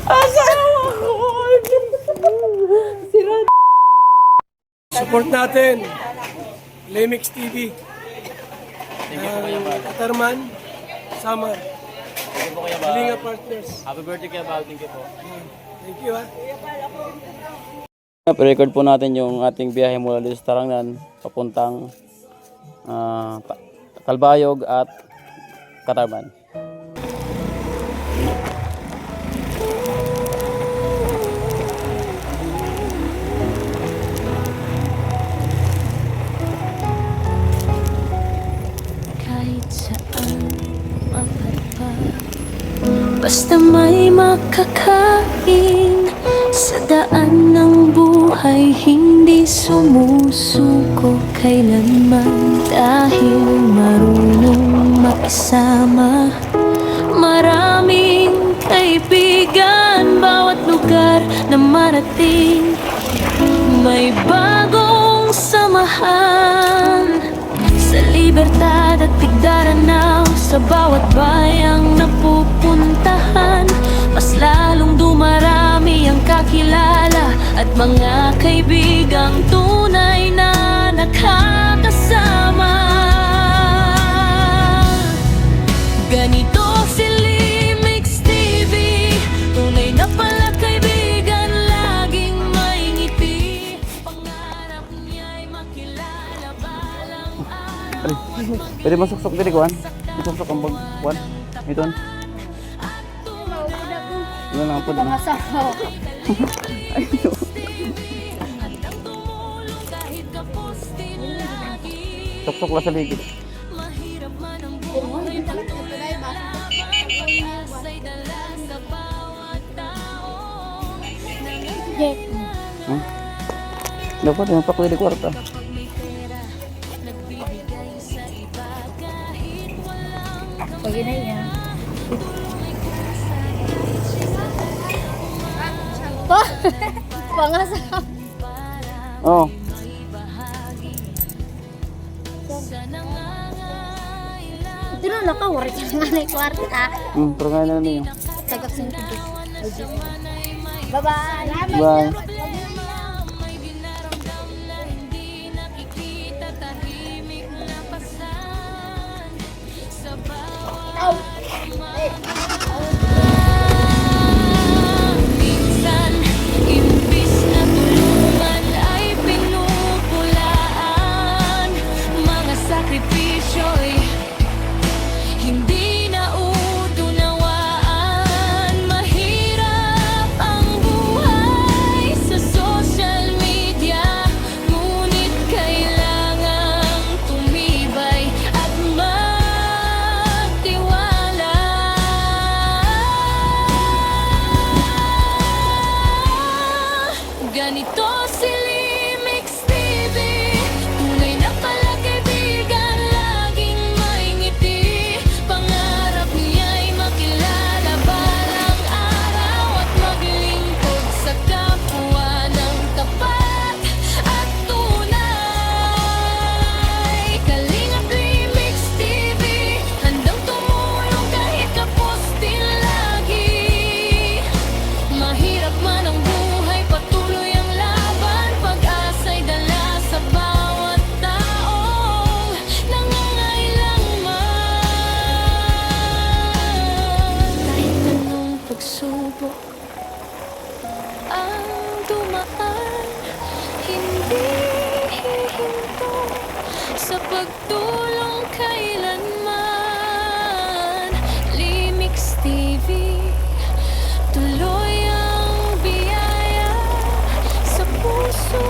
Asawa ko! Sira. Support natin. Lemix TV. Katarman. Summer. Thank you po Kuya Bal. Kalinga Partners. Happy birthday Kuya Bal. Thank you po. Thank you ha. Record po natin yung ating biyahe mula dito sa Tarangnan papuntang Kalbayog at Katarman. Kahit saan mapadpad, basta may makakain. Sa daan ng buhay hindi sumusuko kailanman, dahil marunong makisama. Maraming kaibigan, bawat lugar na marating may bagong samahan. Sa libertad at tigdaranaw, sa bawat bayang napupuntahan, mas lalong dumarami ang kakilala at mga kaibigang tunay na nakakasama. Ganito si Lemix TV, tunay na pala kaibigan, laging may ngiti. Pangarap niya'y makilala balang araw. Pwede masuksok dito kuan? Masuksok ang kuan? Ito. Ano lang po din. Suksok lang sa ligid. Mahirap man ang buhay, pag-asa'y dala sa bawat tao. Dapat yung pakuwi di kwarta. Kapag may pera, nagbibigay sa iba kahit walang Pag ina niya. Pangasam. Oh. sa nangangailangan. Ito na nakawari ka nga na yung kwarta. Pero kaya na niyo. Tagak sa mga Bye-bye. Bye. May dinaramdam na hindi nakikita, tahimik na pasan sa bawat minsan, imbis na tulungan ay pinupulaan. Mga sakripisyo'y hindi na utunawaan. Mahirap ang buhay sa social media, ngunit kailangang tumibay at magtiwala. Ganito si Lemix TV, tunay na pala kaibigan, laging may ngiti. Pangarap niya'y makilala balang araw at maglingkod sa kapwa ng tapat at tunay. Kalingap Lemix TV, handang tumulong kahit kapos din lagi. Mahirap man ang buhay, patuloy ang laban, pag-asa'y dala sa bawat taong nangangailangan. Kahit anong pagsubok ang dumaan, hindi hihinto sa pagtulong kailanman. Lemix TV, tuloy ang biyaya sa puso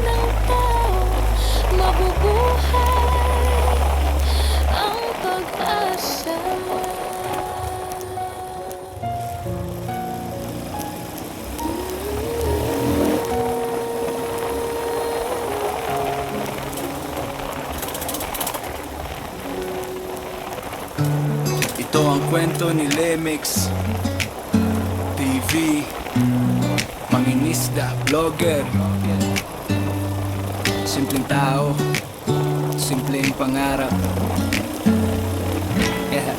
ng tao, mabubuhay ang pag-asa. Ito ang kwento ni Lemix TV, mangingisda, vlogger, simpleng tao, simpleng pangarap. Yeah.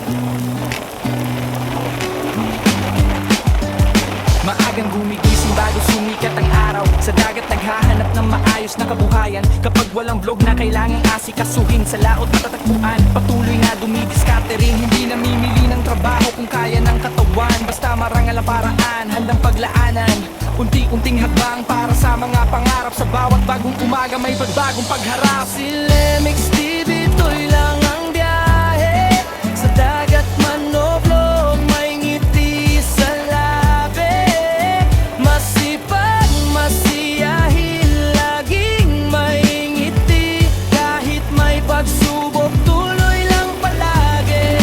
umagang gumigising bago sumikat ang araw. Sa dagat naghahanap ng maayos na kabuhayan. Kapag walang vlog na kailangang asikasuhin, sa laot matatagpuan, patuloy na dumidiskarte rin. Hindi namimili ng trabaho kung kaya ng katawan. Basta marangal ang paraan, handang paglaanan. Unti-unting hakbang para sa mga pangarap. Sa bawat bagong umaga may pagbagong pagharap. Si Lemix TV, to'y lang ang biyahe. Sa dagat man o vlog, may ngiti sa labi. Masipag, masiyahin, laging may ngiti. Kahit may pagsubok, tuloy lang palagi.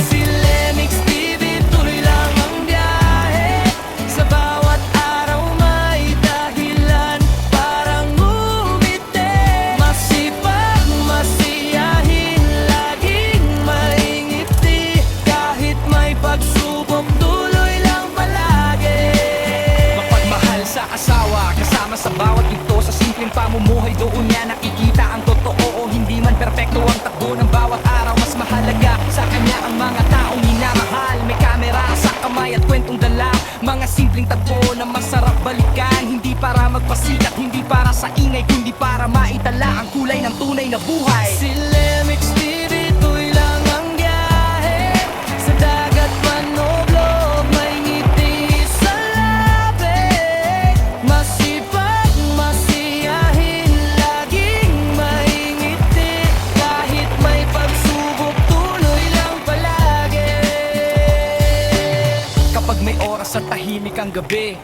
Si Lemix TV, to'y lang ang biyahe. Sa bawat araw may dahilan parang umiti. Masipag, masiyahin, laging may ngiti. Kahit may pagsubok, tuloy lang palagi. Mapagmahal sa asawa, kasama sa bawat ito. Sa simpleng pamumuhay doon niya nakikita ang totoo. O hindi man perpekto ang takbo ng bawat araw, mas mahalaga sa kanya ang mga taong minamahal. May kamera sa kamay at kwentong dala, mga simpleng tagpo na masarap balikan. Hindi para magpasikat, hindi para sa ingay, kundi para maitala ang kulay ng tunay na buhay. Si Lemix TV, to'y lang ang biyahe. Sa dagat man o vlog, may ngiti sa labi. Masipag, masiyahin, laging may ngiti. Kahit may pagsubok, tuloy lang palagi. Kapag may oras at tahimik ang gabi,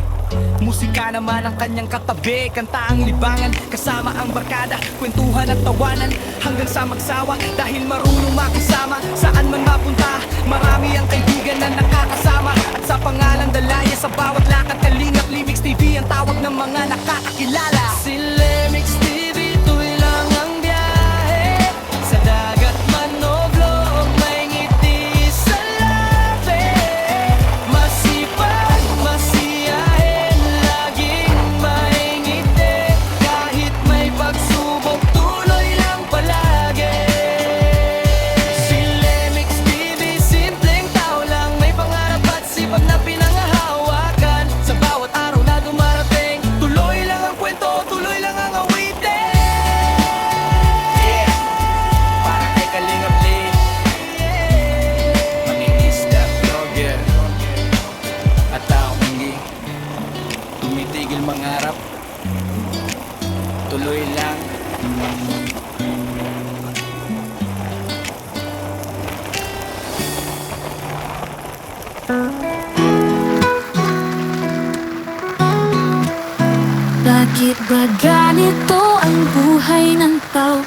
musika naman ang kanyang katabi. Kanta ang libangan, kasama ang barkada, kwentuhan at tawanan hanggang sa magsawa. Dahil marunong makisama, saan man mapunta, marami ang kaibigan na nakakasama. At sa pangalang Dalaya, sa bawat lakad kalingap, Lemix TV ang tawag ng mga nakakakilala. Si Lemix TV, to'y lang ang biyahe. Sa dagat man o vlog, may ngiti sa labi. Masipag, masiyahin, laging may ngiti. Kahit may pagsubok, tuloy lang palagi. Si Lemix TV, simpleng tao lang, may pangarap at sipag na pinangahawakan. Sa bawat araw na dumarating, tuloy lang ang kwento, tuloy lang ang awitin. Yeah, para kay Kalingap Lee, mangingisda vlogger, at taong hindi tumitigil mangarap, tuloy lang. Bakit ba ganito ang buhay ng tao?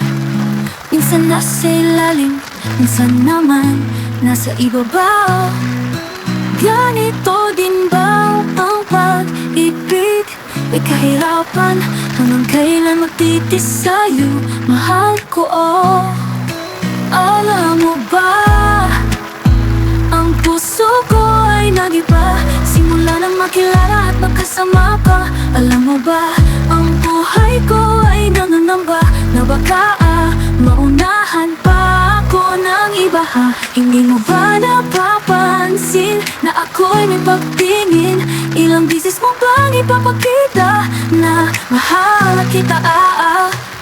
Minsan nasa ilalim, minsan naman nasa ibabaw. Ganito din ba ang pag-ibig? May kahirapan hanggang kailan magtitis sa'yo, mahal ko, oh. Alam mo ba, ang puso ko ay nag-iba simula nang makilala at magkasama ka. Alam mo ba, ang buhay ko ay nangangamba na baka maunahan pa ako ng iba, ha? Hindi mo ba napapansin na ako'y may pagtingin? Ilang bisis mo bang ipapakita na mahal kita,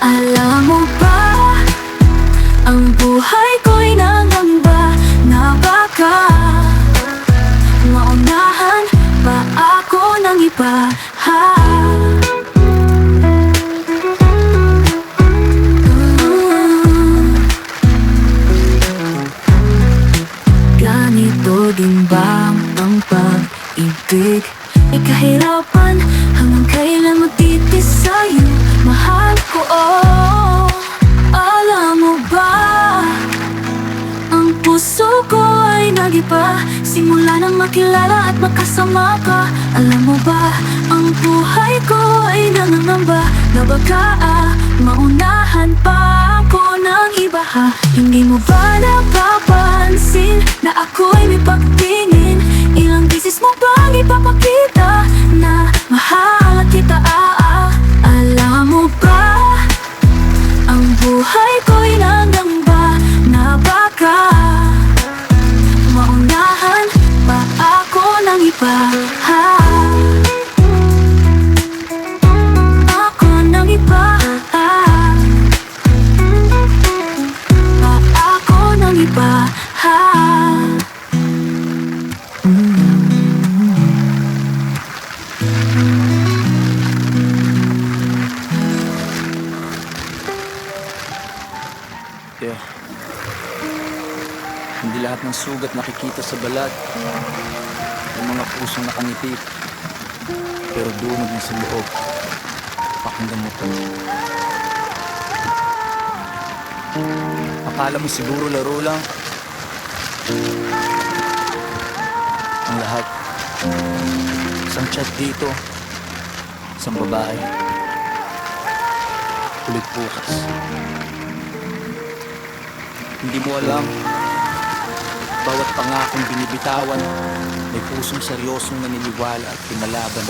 Alam mo ba, ang buhay ko'y nangamba na baka maunahan pa ako ng iba, ha? Ganito din ba ang pag-ibig? May kahirapan hanggang kailan magtitis sa'yo, mahal ko, oh. Alam mo ba, ang puso ko ay nag-iba simula nang makilala at magkasama ka. Alam mo ba, ang buhay ko ay nangangamba na baka maunahan pa ako ng iba, ha? Hindi mo ba napapansin na ako'y may pagtingin? Ilang bisis mo bang ipapakita na mahal kita, Alam mo ba, ang buhay ko'y nangangamba na baka maunahan pa ako ng iba, ha? sugat nakikita sa balat. May mga pusong nakangiti, pero dunog na sa loob. Pakinggan mo to. Akala mo siguro laro lang. Ang lahat. Isang chat dito. Isang babae. Ulit bukas. Hindi mo alam. Bawat pangakong binibitawan, may pusong seryosong naniniwala at pinalaban.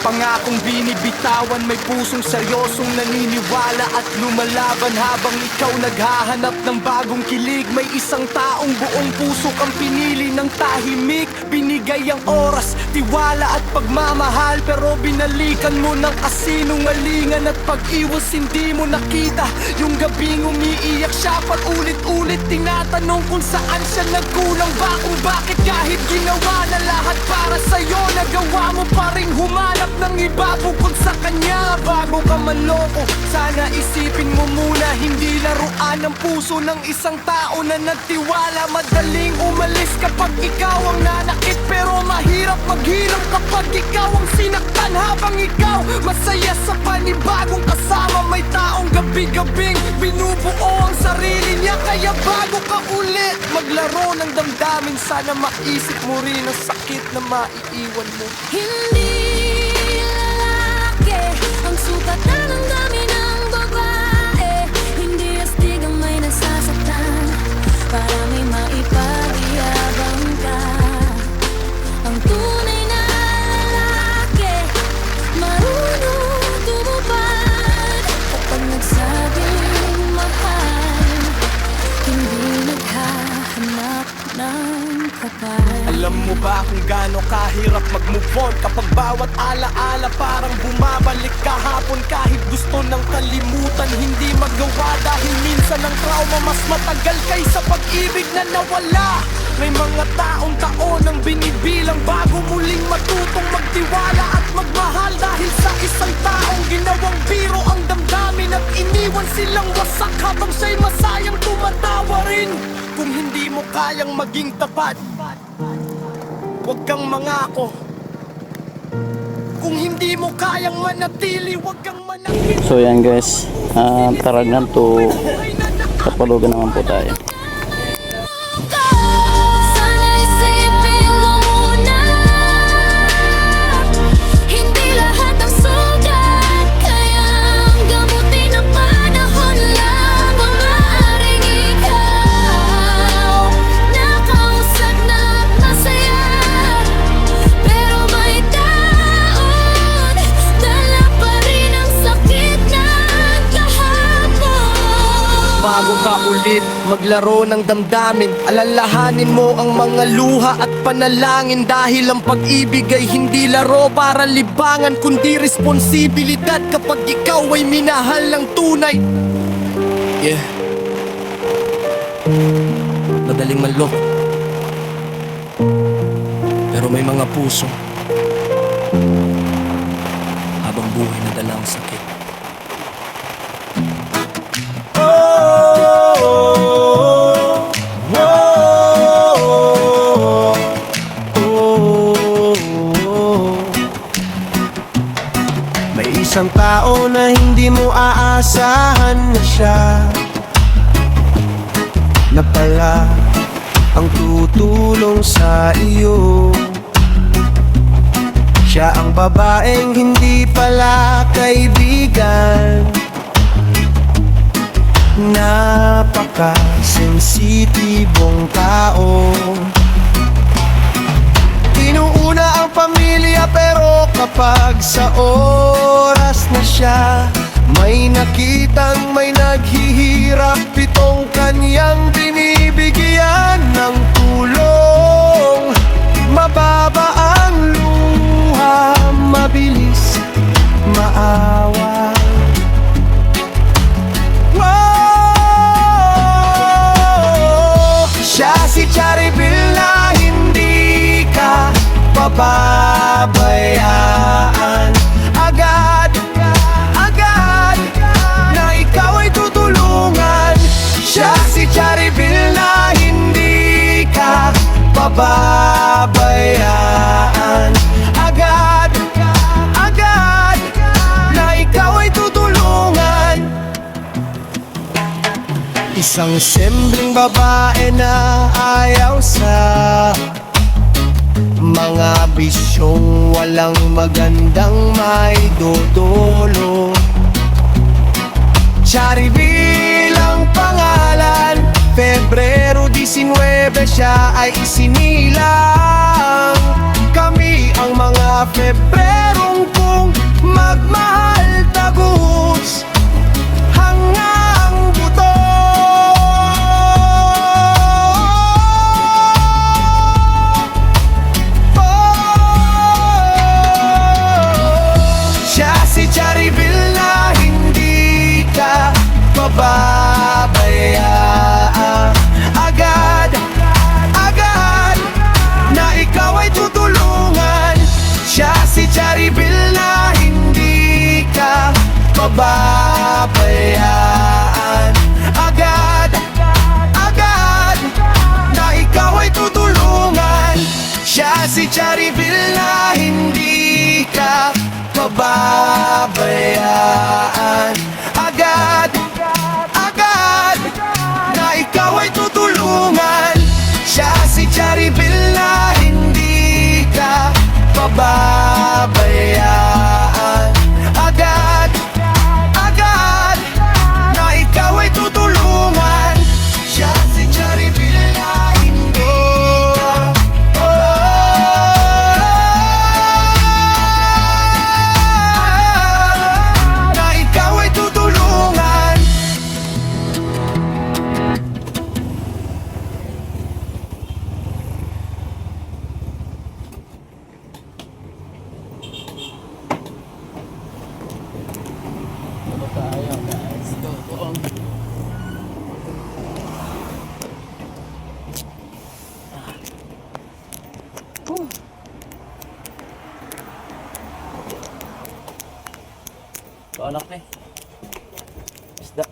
Pangakong binibitawan, may pusong seryosong naniniwala at lumalaban. Habang ikaw naghahanap ng bagong kilig, may isang taong buong puso kang pinili ng tahimik. Binigay ang oras, tiwala at pagmamahal, pero binalikan mo ng kasinungalingan at pag-iwas. Hindi mo nakita yung gabing umiiyak siya, ulit-ulit tinatanong kung saan siya nagkulang ba, kung bakit kahit ginawa na lahat para sa'yo, nagawa mo pa rin humanap ng iba bukod sa kanya. Bago ka manloko, sana isipin mo muna, hindi laruan ang puso ng isang tao na nagtiwala. Madaling umalis kapag ikaw ang nanakit, pero mahirap maghirap kapag ikaw ang sinaktan. Habang ikaw masaya sa panibagong kasama, may taong gabi-gabing binubuo ang sarili niya. Kaya bago ka ulit maglaro ng damdamin, sana maisip mo rin ang sakit na maiiwan mo. Hindi lalaki ang sukat na ng dami ng babae. Hindi astig ang may nasasaktan para may maipagiyabang ka. Ang tunay na lalaki marunong tumupad kapag nagsabing mahal, hindi naghahanap ng kapal. Alam mo ba kung gaano kahirap mag-move on kapag bawat alaala parang bumabalik kahapon? Kahit gusto ng kalimutan, hindi magawa dahil minsan ang trauma mas matagal kaysa pag-ibig na nawala. May mga taong taon ang binibilang bago muling matutong magtiwala at magmahal, dahil sa isang taong ginawang biro ang damdamin at iniwan silang wasak habang siya'y masayang tumatawa rin. Kung hindi mo kayang maging tapat, huwag kang mangako. Kung hindi mo kayang manatili, huwag kang manatili. So yan guys, Taragan to Kapalogan naman po tayo. Sana isipin mo muna, hindi lahat ng sugat kayang gamutin ng panahon lang. Maaaring ikaw nakausap na masaya, pero may taon dala pa rin ang sakit ng kahapon. Bago ka ulit maglaro ng damdamin, alalahanin mo ang mga luha at panalangin, dahil ang pag-ibig ay hindi laro para libangan, kundi responsibilidad kapag ikaw ay minahal ng tunay. Yeah. Madaling manloko, pero may mga puso habang buhay na dala ang sakit. May isang tao na hindi mo aasahan na siya na pala ang tutulong sa iyo. Siya ang babaeng hindi pala kaibigan, napaka-sensitibong tao. Inuuna ang pamilya, pero kapag sa oras na siya may nakitang may naghihirap, pitong kanyang binibigyan ng tulong. Mababa ang luha, mabilis maawa. Wow! Siya si Charibel na hindi ka pababayaan. Agad na ikaw ay tutulungan. Siya si Charibel na hindi pababayaan. Agad na ikaw ay tutulungan. Isang simpleng babae na ayaw sa mga bisyong walang magandang may dodolo. Chari bilang pangalan, Pebrero 19 siya ay isinilang. Kami ang mga Pebrerong kung magmahal tagus hanggang buto. Siya si Charibel na hindi ka pababayaan. Agad na ikaw ay tutulungan. Siya si Charibel na hindi ka pababayaan. Agad na ikaw ay tutulungan. Siya si Charibel na hindi ka pababayaan. Agad na ikaw ay tutulungan. Siya si Charibel na hindi ka pababayaan. Agad na ikaw ay tutulungan. Siya si Charibel na hindi ka na ikaw ay tutulungan. Ito anak ni. Isda.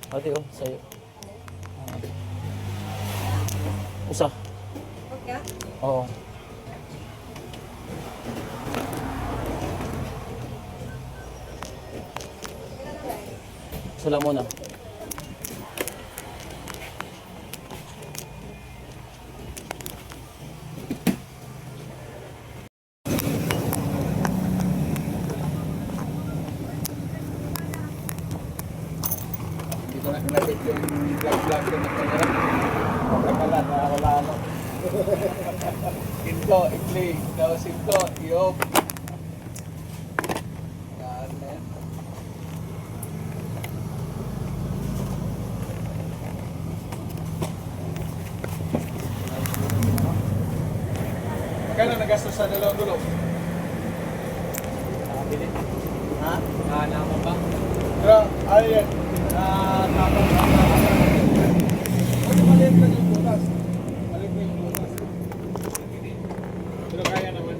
Ate oh, sa'yo. Usa. Okay? Oo. Sala muna. Sinto, ikli, daw sinto, iyop. Magkano nagastos sa dalawang gulong? Ha? Naman ba? Pero, ayun. Tapos maliit lang yung butas. Maliit lang yung butas. Pero kaya naman.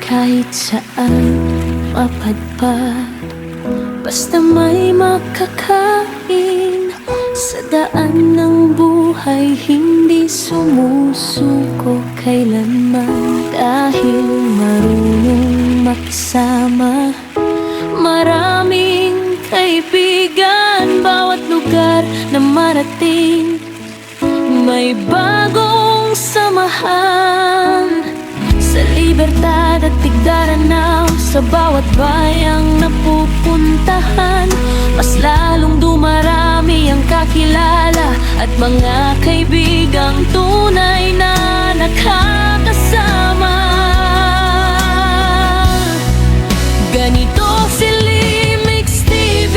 Kahit saan mapadpad, basta may makakain. Sa daan ng buhay hindi sumusuko kailanman. Dahil marunong makisama, maraming kaibigan. Bawat lugar na marating, may bagong samahan. Sa libertad at tigdaranaw, sa bawat bayang napupuntahan, mas lalong dumarami ang kakilala at mga kaibigang tunay na nakakasama. Ganito si Limix TV,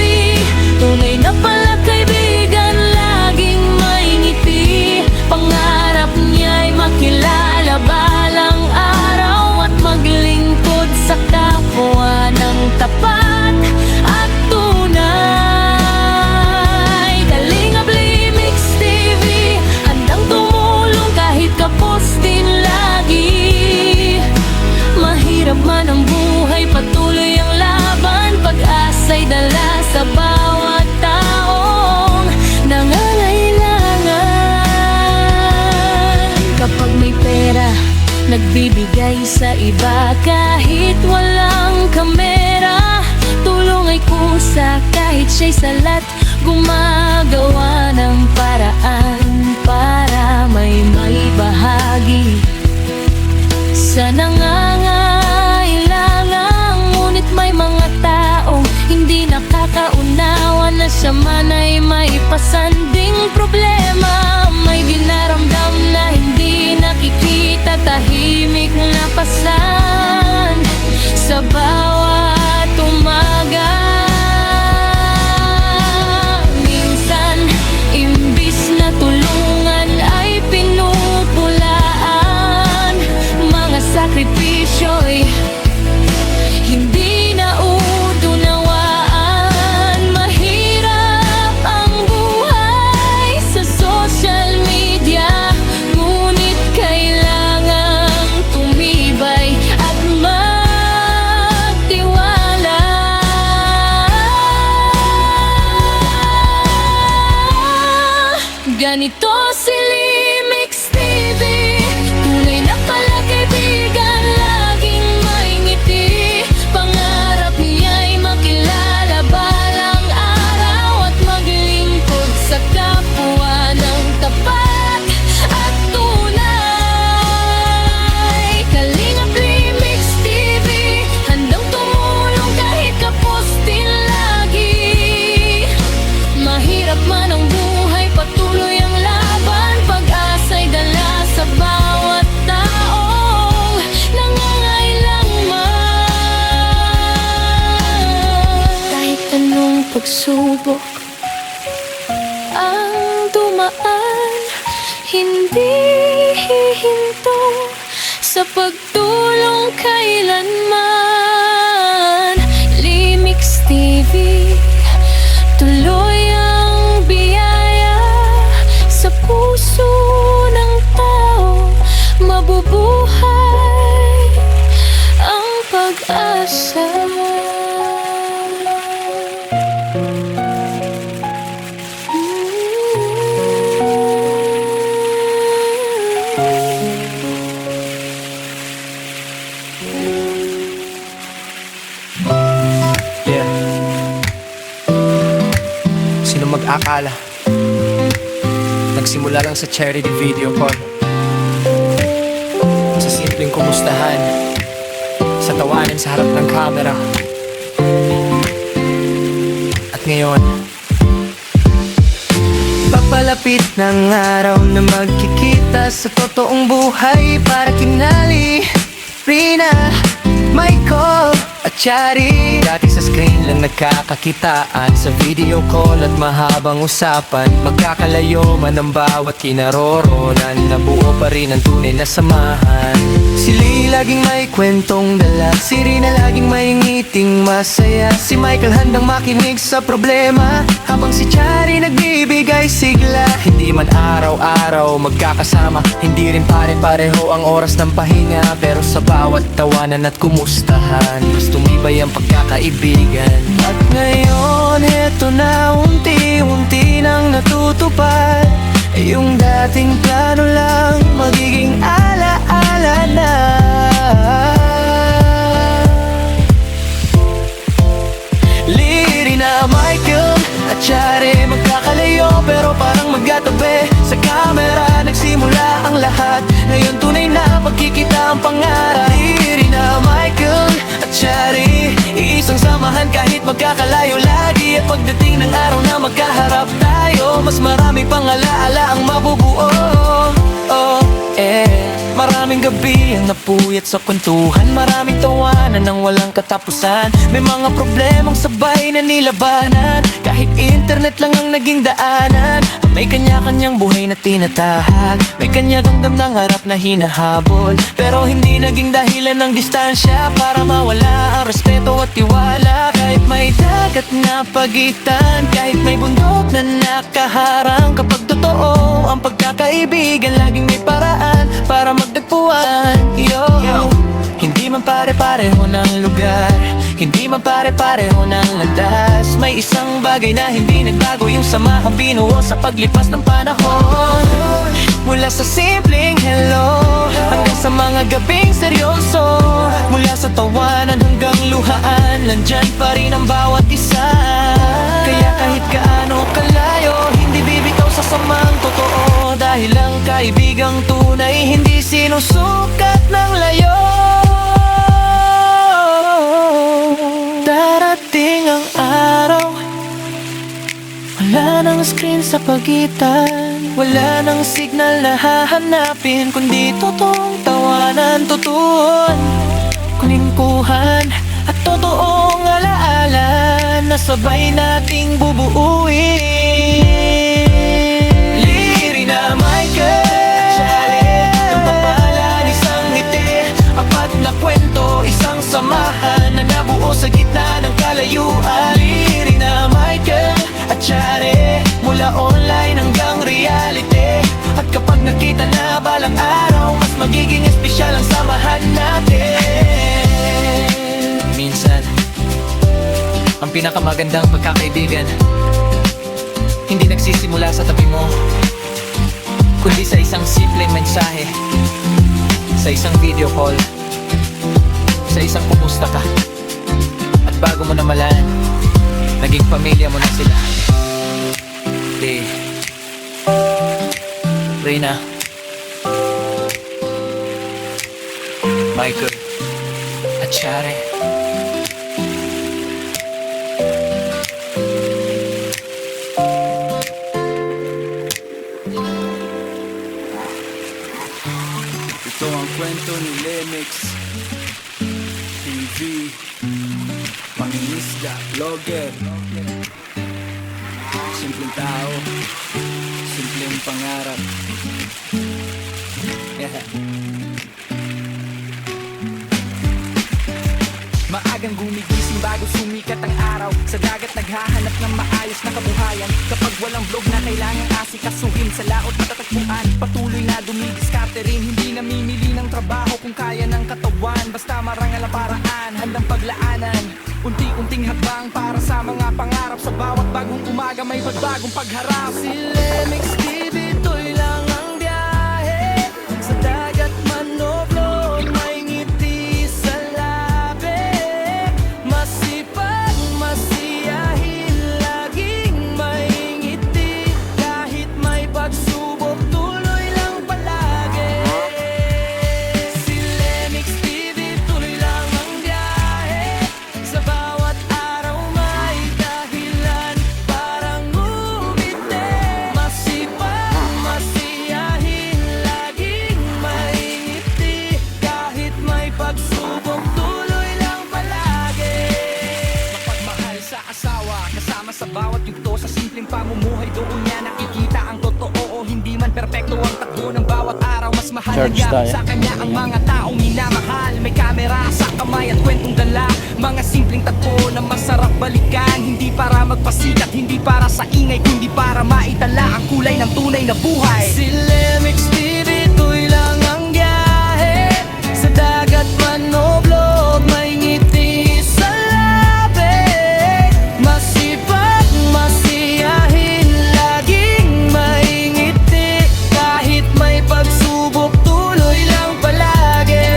tunay na pala kaibigan, laging may ngiti. Pangarap niya'y makilala balang araw at maglingkod pag-asa'y dala sa bawat taong nangangailangan. Kapag may pera, nagbibigay sa iba kahit walang kamera. Tulong ay kusa kahit siya'y salat, gumagawa ng paraan para may maibahagi sa nangangailangan. Ngunit may mga taong hindi nakakaunawa na siya man ay may pasanding problema. May dinaramdam na hindi nakikita, tahimik na pasan sa bawat umaga. Minsan, imbis na tulungan ay pinupulaan. Mga sakripisyo'y hindi na unawaan. Mahirap ang buhay sa social media, ngunit kailangang tumibay at magtiwala. Ganito si Limix TV, tunay na palakaibigan, laging may ngiti. Pangarap niya'y makilala balang araw at maglingkod sa kapwa ng tapat at tunay. Kalingap Limix TV, handang tumulong kahit kapos din lagi. Mahirap man ang buhay, patuloy ang laban, pag-asa'y dala sa bawat taong nangangailangan. Kahit anong pagsubok ang dumaan, hindi hihinto sa pagtulong kailanman. Limix TV, tuloy ang biyaya sa puso ng tao. Mabubuhay ang pag-asa. Yeah. Sino mag-akala? Nagsimula lang sa charity video call, sa simpleng kumustahan, sa tawanan sa harap ng camera. At ngayon, papalapit ng araw na magkikita sa totoong buhay para kinali Rina, Michael at Chari. Dati sa screen lang nagkakakitaan, sa video call at mahabang usapan. Magkakalayo man ang bawat kinaroroonan, nabuo pa rin ang tunay na samahan. Si Lee laging may kwentong dala, si Rina laging may ngiting masaya, si Michael handang makinig sa problema, habang si Chari nagbibigay sigla. Hindi man araw-araw magkakasama, hindi rin pare-pareho ang oras ng pahinga, pero sa bawat tawanan at kumustahan, mas tumibay ang pagkakaibigan. At ngayon, eto na unti-unti nang natutupad, yung dating plano lang magiging ala-ala na. Liri na Michael at Chari magkakalayo, pero parang magkatabi. Sa camera nagsimula ang lahat, ngayon tunay na pagkikita ang pangarap. Liri na Michael at Chari, iisang samahan kahit magkakalayo lagi. At pagdating ng araw na magkaharap tayo, mas marami pang alaala ang mabubuo. Oh, maraming gabi ang napuyat sa kwentuhan, maraming tawanan ng walang katapusan. May mga problemang sabay na nilabanan, kahit internet lang ang naging daanan. May kanya-kanyang buhay na tinatahak, may kanya-kanyang ng harap na hinahabol, pero hindi naging dahilan ng distansya para mawala ang respeto at tiwala. Kahit may dagat na pagitan, kahit may bundok na nakaharang, kapag totoo ang pagkakaibigan, laging may paraan para magtagpuan. Yo, hindi man pare-pareho ng lugar, Hindi man pare-pareho ng landas, may isang bagay na hindi nagbago, yung samahang binuo sa paglipas ng panahon. Mula sa simpleng hello hanggang sa mga gabing seryoso, mula sa tawanan hanggang luhaan, nandyan pa rin ang bawat isa. Kaya kahit gaano kalayo, hindi bibitaw sa samang totoo, dahil ang kaibigang tunay hindi sinusukat ng layo. Darating ang araw, wala nang screen sa pagitan, wala nang signal na hahanapin, kundi totoong tawanan, tutuon, kulingkuhan at totoong alaala na sabay nating bubuuin. Liri na Michael, Charlie, ang papalan, isang ngiti, apat na kwento, isang samahan na nabuo sa gitna ng kalayuan. Liri na Michael at Charlie, mula online hanggang reality, at kapag nakita na balang araw, mas magiging espesyal ang samahan natin. Minsan, ang pinakamagandang pagkakaibigan hindi nagsisimula sa tabi mo, kundi sa isang simpleng mensahe, sa isang video call, sa isang kumusta ka, at bago mo namalaan, naging pamilya mo na sila. Reyna, Michael at Shari. Ito ang kwento ni Lemix TV, mangingisda, vlogger. Simpleng tao, simpleng pangarap. Maagang gumigising bago sumikat ang araw, sa dagat naghahanap ng maayos na kabuhayan. Kapag walang vlog na kailangang asikasuhin, sa laot matatagpuan, patuloy na dumidiskarte rin. Hindi namimili ng trabaho kung kaya ng katawan, basta marangal ang paraan, handang paglaanan. Unti-unting hakbang para sa mga pangarap, sa bawat bagong umaga may pagbagong pagharap. Si Lemix TV, ito'y lang ang biyahe, sa dagat man o vlog, may ngiti sa labi. Masipag, masiyahin, laging may ngiti, kahit may pagsubok, tuloy lang palagi. Si Lemix TV, tuloy lang ang biyahe, sa bawat araw may dahilan parang umiti. Masipag, masiyahin, laging may ngiti, kahit may pagsubok, tuloy lang palagi. Mapagmahal sa asawa, kasama sa bawat yugto, sa simpleng pamumuhay doon niya nakikita ang totoo. O hindi man perpekto ang takbo ng bawat araw, mas Charge mahalaga tayo. sa kanya ang mga taong minamahal. May kamera sa kamay at kwentong dala, mga simpleng tagpo na masarap balikan. Hindi para magpasikat, hindi para sa ingay, kundi para maitala ang kulay ng tunay na buhay. Si Lemix TV, ito'y lang ang biyahe, sa dagat man o vlog, may ngiti sa labi. Masipag, masiyahin, laging may ngiti, kahit may pagsubok, tuloy lang palagi.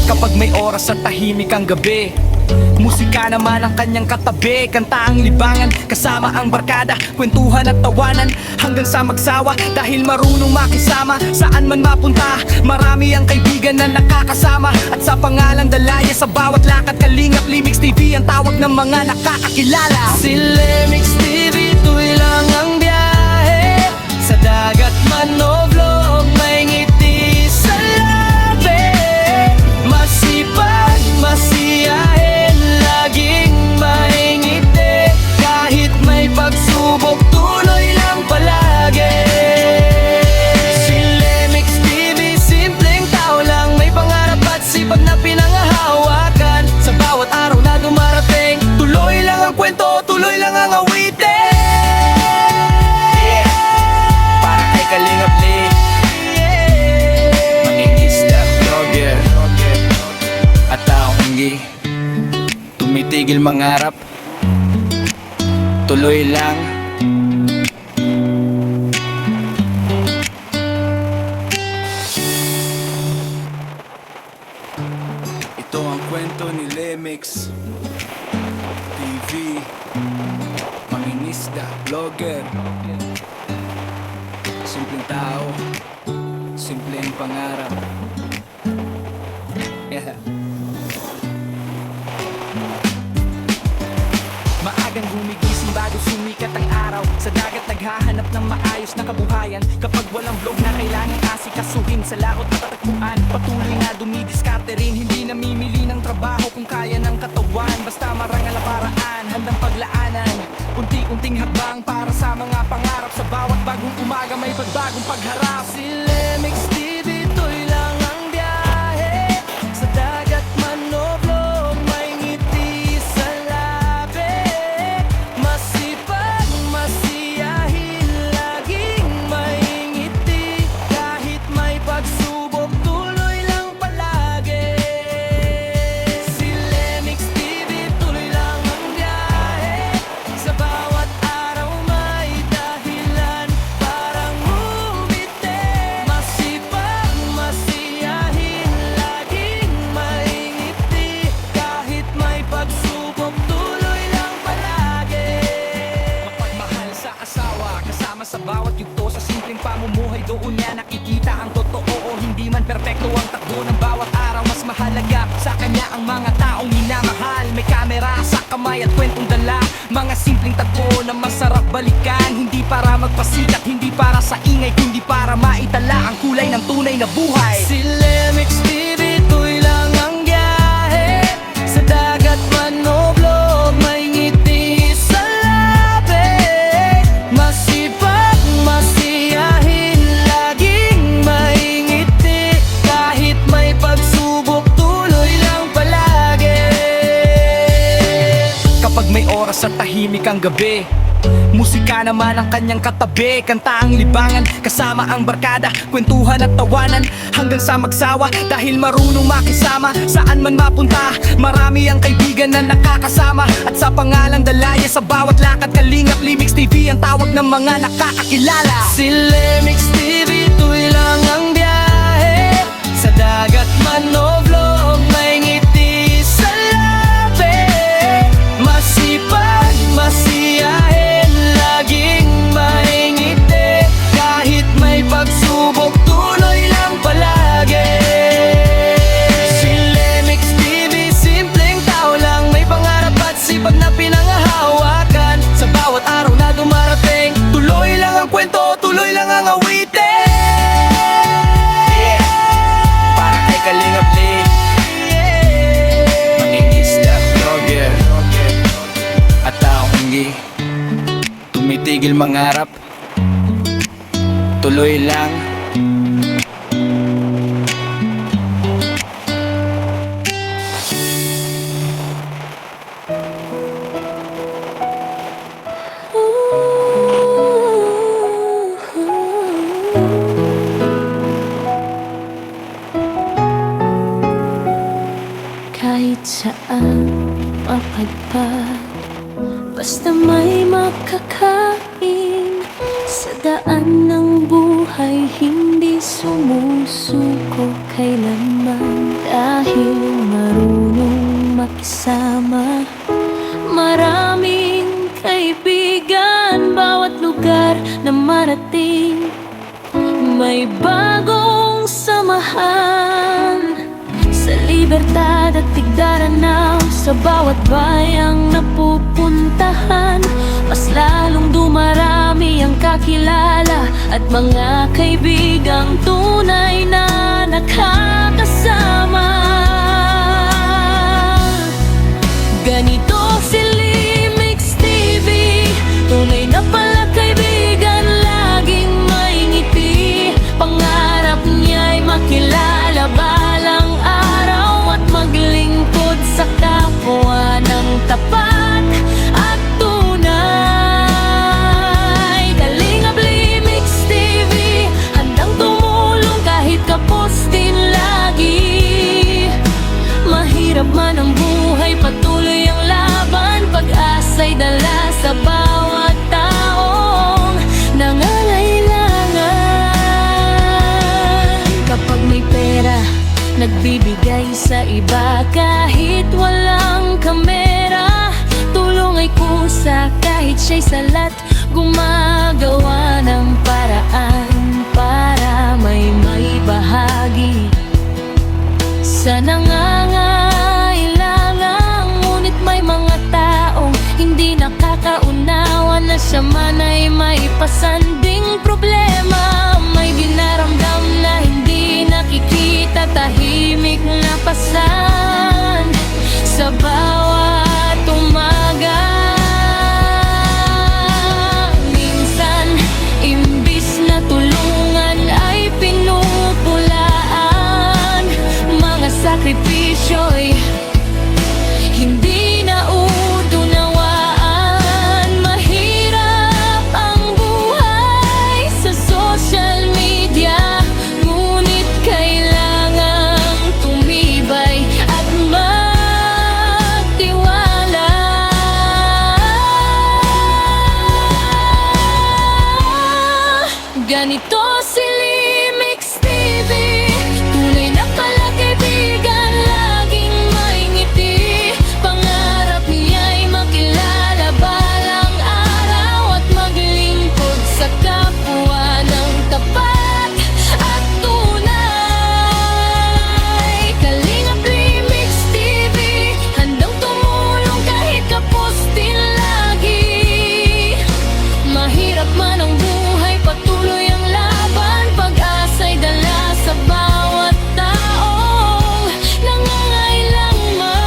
Kapag may oras at tahimik ang gabi, musika naman ang kanyang katabi. Kanta ang libangan, kasama ang barkada, kwentuhan at tawanan hanggang sa magsawa. Dahil marunong makisama, saan man mapunta, marami ang kaibigan na nakakasama. At sa pangalang Dalaya, sa bawat lakad kalingap, Lemix TV ang tawag ng mga nakakakilala. Si Lemix TV, ito'y lang ang biyahe, sa dagat man o vlog, may ngiti sa labi. Masipag, masiyahin, laging may ngiti, kahit may pagsubok, tuloy lang palagi. Si Lemix TV, simpleng tao lang, may pangarap at sipag na pinangahawakan. Sa bawat araw na dumarating, tuloy lang ang kwento, tuloy lang ang awitin. Para kay Kalingap Lee, Tumitigil mangarap, tuloy lang. Ito ang kwento ni Lemix TV, mangingisda, vlogger. Simpleng tao, simpleng pangarap. Yeah. Maagang gumigising bago sumikat ang araw. Sa dagat naghahanap ng maayos na kabuhayan. Kapag walang vlog na kailangang asikasuhin, sa lakot matatagpuan, patuloy na dumidiskarte rin. Hindi namimili ng trabaho kung kaya ng katawan. Basta marangal na paraan, handang paglaanan. Unti-unting hakbang para sa mga pangarap. Sa bawat bagong umaga may pagbagong pagharap. Si Lemix TV, to'y lang ang biyahe. Sa dagat man o vlog, may ngiti sa labi. Masipag, masiyahin, laging may ngiti. Kahit may pagsubok, tuloy lang palagi. Si Lemix TV, tuloy lang ang biyahe. Sa bawat araw may dahilan parang umiti. Masipag, masiyahin, laging may ngiti. Kahit may pagsubok, tuloy lang palagi. Mapagmahal sa asawa, kasama sa bawat yugto. Sa simpleng pamumuhay, doon niya nakikita ang totoo. Hindi man perpekto ang takbo ng bawat araw. Mas mahalaga sa kanya ang mga taong minamahal. May kamera sa kamay at kwentong dala. Mga simpleng tagpo na masarap balikan. Hindi para magpasikat, hindi para sa ingay, kundi para maitala ang kulay ng tunay na buhay. Si Lemix TV, to'y lang ang biyahe. Sa dagat man o vlog, may ngiti sa labi. Masipag, masiyahin, laging may ngiti. Kahit may pagsubok, tuloy lang palagi. Kapag may oras at tahimik ang gabi, musika naman ang kanyang katabi. Kanta ang libangan, kasama ang barkada. Kwentuhan at tawanan hanggang sa magsawa. Dahil marunong makisama, saan man mapunta. Marami ang kaibigan na nakakasama. At sa pangalang Dalaya, sa bawat lakad kalingap. Lemix TV ang tawag ng mga nakakakilala. Si Lemix TV, to'y lang ang biyahe. Sa dagat man o vlog, may ngiti sa labi. Masipag, masiyahin, laging may ngiti. Kahit may pagsubok, tuloy lang palagi. Si Lemix TV, simpleng tao lang. May pangarap at sipag na pinangahawakan. Sa bawat araw na dumarating, tuloy lang ang kwento, tuloy lang ang awitin. Para kay Kalingap Lee, mangingisda, vlogger, at taong hindi tumitigil mangarap, tuloy lang. Kahit saan mapadpad, basta may makakain. Sa daan ng buhay, hindi sumusuko kailanman. Dahil marunong makisama, maraming kaibigan. Bawat lugar na marating, may bagong samahan. Sa libertad at tigdaranaw, sa bawat bayang napupuntahan, mas lalong dumarami ang kakilala at mga kaibigang tunay na nakakasama. Ganito si Lemix TV, tunay na pala kaibigan, laging may ngiti. Pangarap niya'y makilala balang araw at maglingkod sa kapwa ng tapat at tunay. Kalingap Lemix TV, handang tumulong kahit kapos din lagi. pag-asa'y dala sa bawat taong nangangailangan. Kapag may pera, nagbibigay sa iba kahit walang kamera. Tulong ay kusa kahit siya'y salat, gumagawa ng paraan para may maibahagi sa nangangailangan. Ngunit may mga taong hindi nakakaunawa na siya man ay may pasanding problema. May dinaramdam na hindi nakikita, tahimik na pasan sa bawat umaga. Minsan, imbis na tulungan ay pinupulaan. Mga sakripisyo'y hindi na unawaan. Mahirap ang buhay sa social media, ngunit kailangang tumibay at magtiwala. Ganito si Limix TV, tunay na palakaibigan, laging may ngiti. Pangarap niya'y makilala balang araw at maglingkod sa kapwa ng tapat at tunay. Kalingap Limix TV, handang tumulong kahit kapos din lagi. Mahirap man ang buhay, patuloy ang laban, pag-asa'y dala sa bawat taong nangangailangan.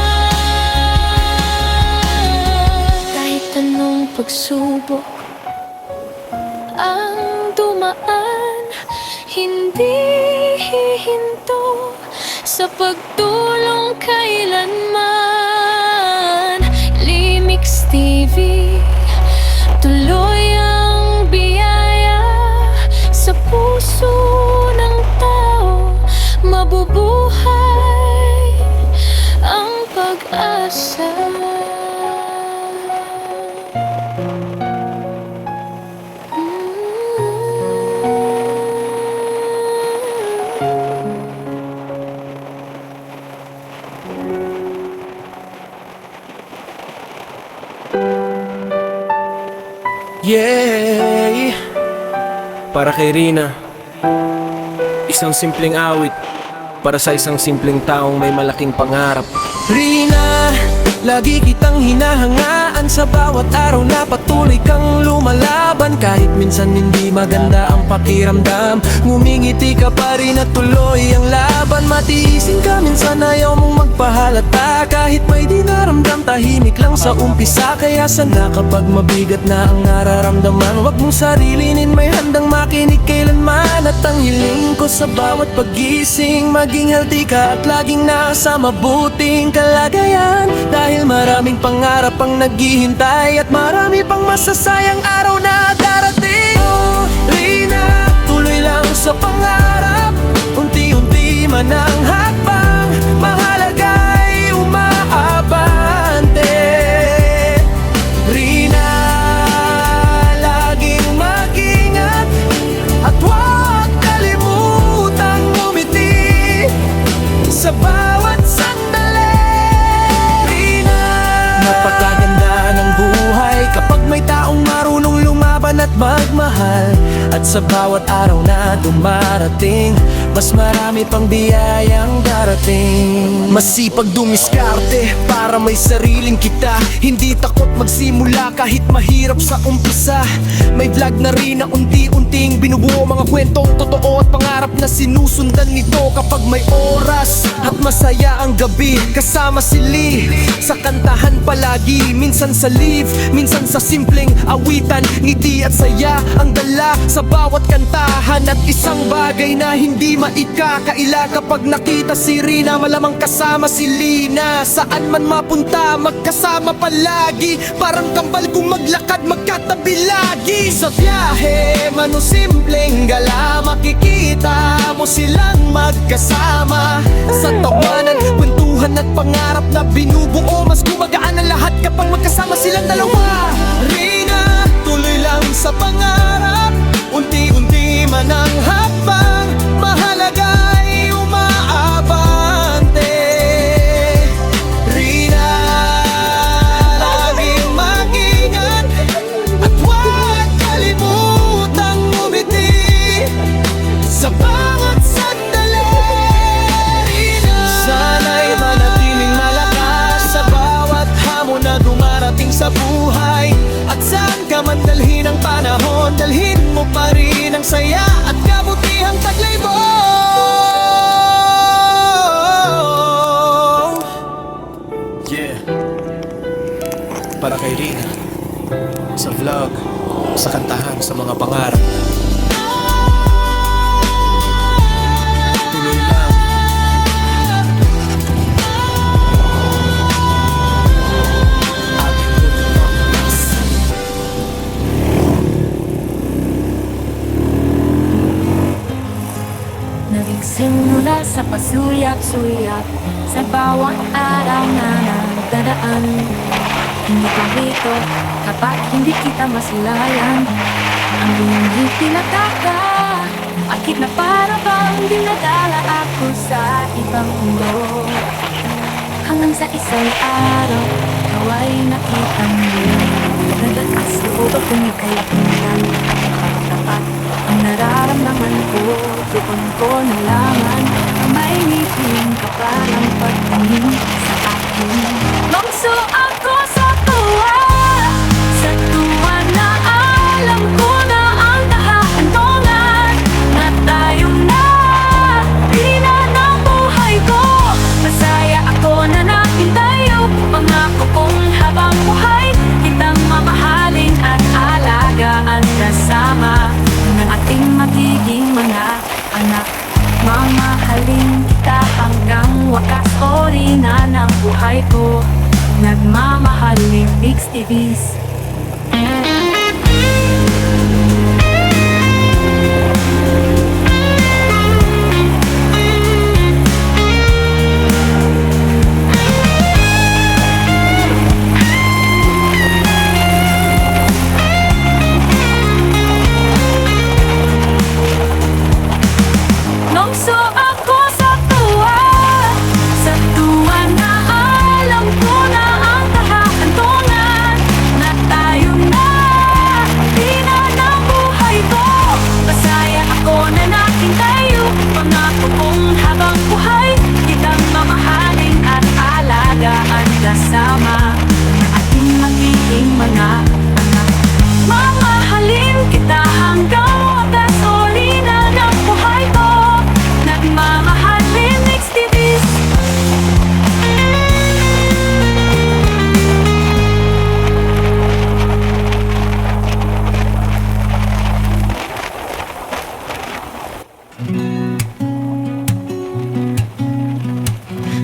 Kahit anong pagsubok ang dumaan, hindi hihinto sa pagtulong kailanman. Limix TV, tuloy ang biyaya sa puso ng tao. Mabubuhay ang pag-asa. Yeah, para kay Rina, isang simpleng awit para sa isang simpleng taong may malaking pangarap. Rina, lagi kitang hinahangaan sa bawat araw na patuloy kang lumalaban. Kahit minsan hindi maganda ang pakiramdam, ngumingiti ka pa rin at tuloy ang laban. Matiisin ka, minsan ayaw mong magpahalata, kahit may dinaramdam, tahimik lang sa umpisa. Kaya sana kapag mabigat na ang nararamdaman, wag mong sarilinin, may handang makinig kailanman. At ang hiling ko sa bawat pagising, maging healthy ka at laging nasa mabuting kalagayan. Dahil maraming pangarap ang naghihintay at marami pang masasayang araw na darating. Oh, Rina, tuloy lang sa pangarap, unti-unti man ang hakbang, mahalaga'y umaabante. Rina, laging mag-ingat at huwag kalimutang ngumiti sa bawat sandali. Rina, napakaganda ng buhay kapag may taong marunong lumaban at magmahal. At sa bawat araw na dumarating, mas marami pang biyayang darating. Masipag dumiskarte para may sariling kita, hindi takot magsimula kahit mahirap sa umpisa. May vlog na rin na unti-unting binubuo, mga kwentong totoo at pangarap na sinusundan nito. Kapag may oras at masaya ang gabi, kasama si Lee sa kantahan palagi. Minsan sa live, minsan sa simpleng awitan, ngiti at saya ang dala sa bawat kantahan. At isang bagay na hindi maikakaila, kapag nakita si Rina, malamang kasama si Lina. Saan man mapunta, magkasama palagi, parang kambal kung maglakad, magkatabi lagi. Sa biyahe, man o simpleng gala, makikita mo silang magkasama. Sa tawanan, kwentuhan at pangarap na binubuo, mas gumagaan ang lahat kapag magkasama silang dalawa. para kay Rina. Sa vlog, sa kantahan, sa mga pangarap. Tuloy lang. Naging simula sa pasuyak-suyak sa bawat araw na nagdadaan. Hindi ka rito kapag hindi kita masilayan. Ang hindi pinataka, akit na para bang dinadala ako sa ibang mundo. Hanggang sa isang araw, ikaw ay nakita mo. Nadakas loob at kumikailangan. Tapat ang nararamdaman ko, doon ko nalaman na may ngipin ka palang pagtingin sa akin. Bangso ako sa tuwa na alam ko na ang kahahantungan. Na tayo na, Rina ng buhay ko. Masaya ako na natin tayo, pangako kong habang buhay kitang mamahalin at alagaan kasama ng ating magiging mga anak. Mamahalin kita hanggang wakas, o Rina ng buhay ko. Nagmamahaling Mix TVs. Nongso ako sa tuwa na alam ko na ang kahahantungan. Na tayo na, Rina ng buhay ko. Masaya ako na natin tayo, pangako kong habang buhay kitang mamahalin at alagaan kasama ng ating magiging mga anak. Mamahalin kita hanggang wakas, o Rina ng buhay ko. Nagmamahalin Mix TVs.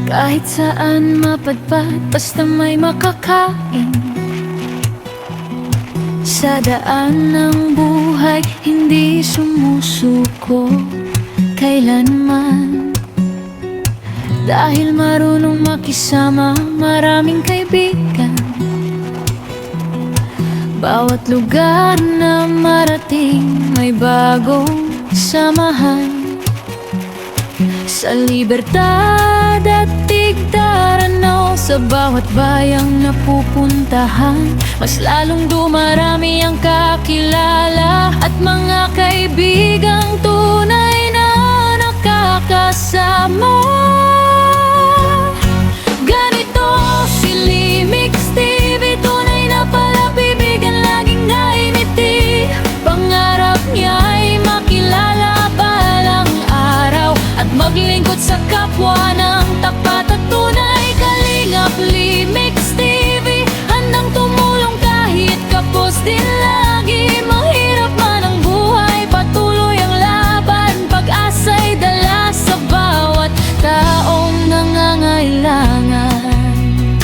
Kahit saan mapadpad, basta may makakain. Sa daan ng buhay, hindi sumusuko kailanman. Dahil marunong makisama, maraming kaibigan. Bawat lugar na marating, may bagong samahan. Sa libertad at tigdaranaw, sa bawat bayang napupuntahan, mas lalong dumarami ang kakilala at mga kaibigang tunay na nakakasama. Ganito si Limix TV, tunay na palapibigan, laging naimiti. Pangarap niya ay makilala balang araw at maglingkod sa kapwa ng tapat at tunay. Kalingap Limix TV, handang tumulong kahit kapos din lagi. Mahirap man ang buhay, patuloy ang laban. Pag-asa'y dala sa bawat taong nangangailangan.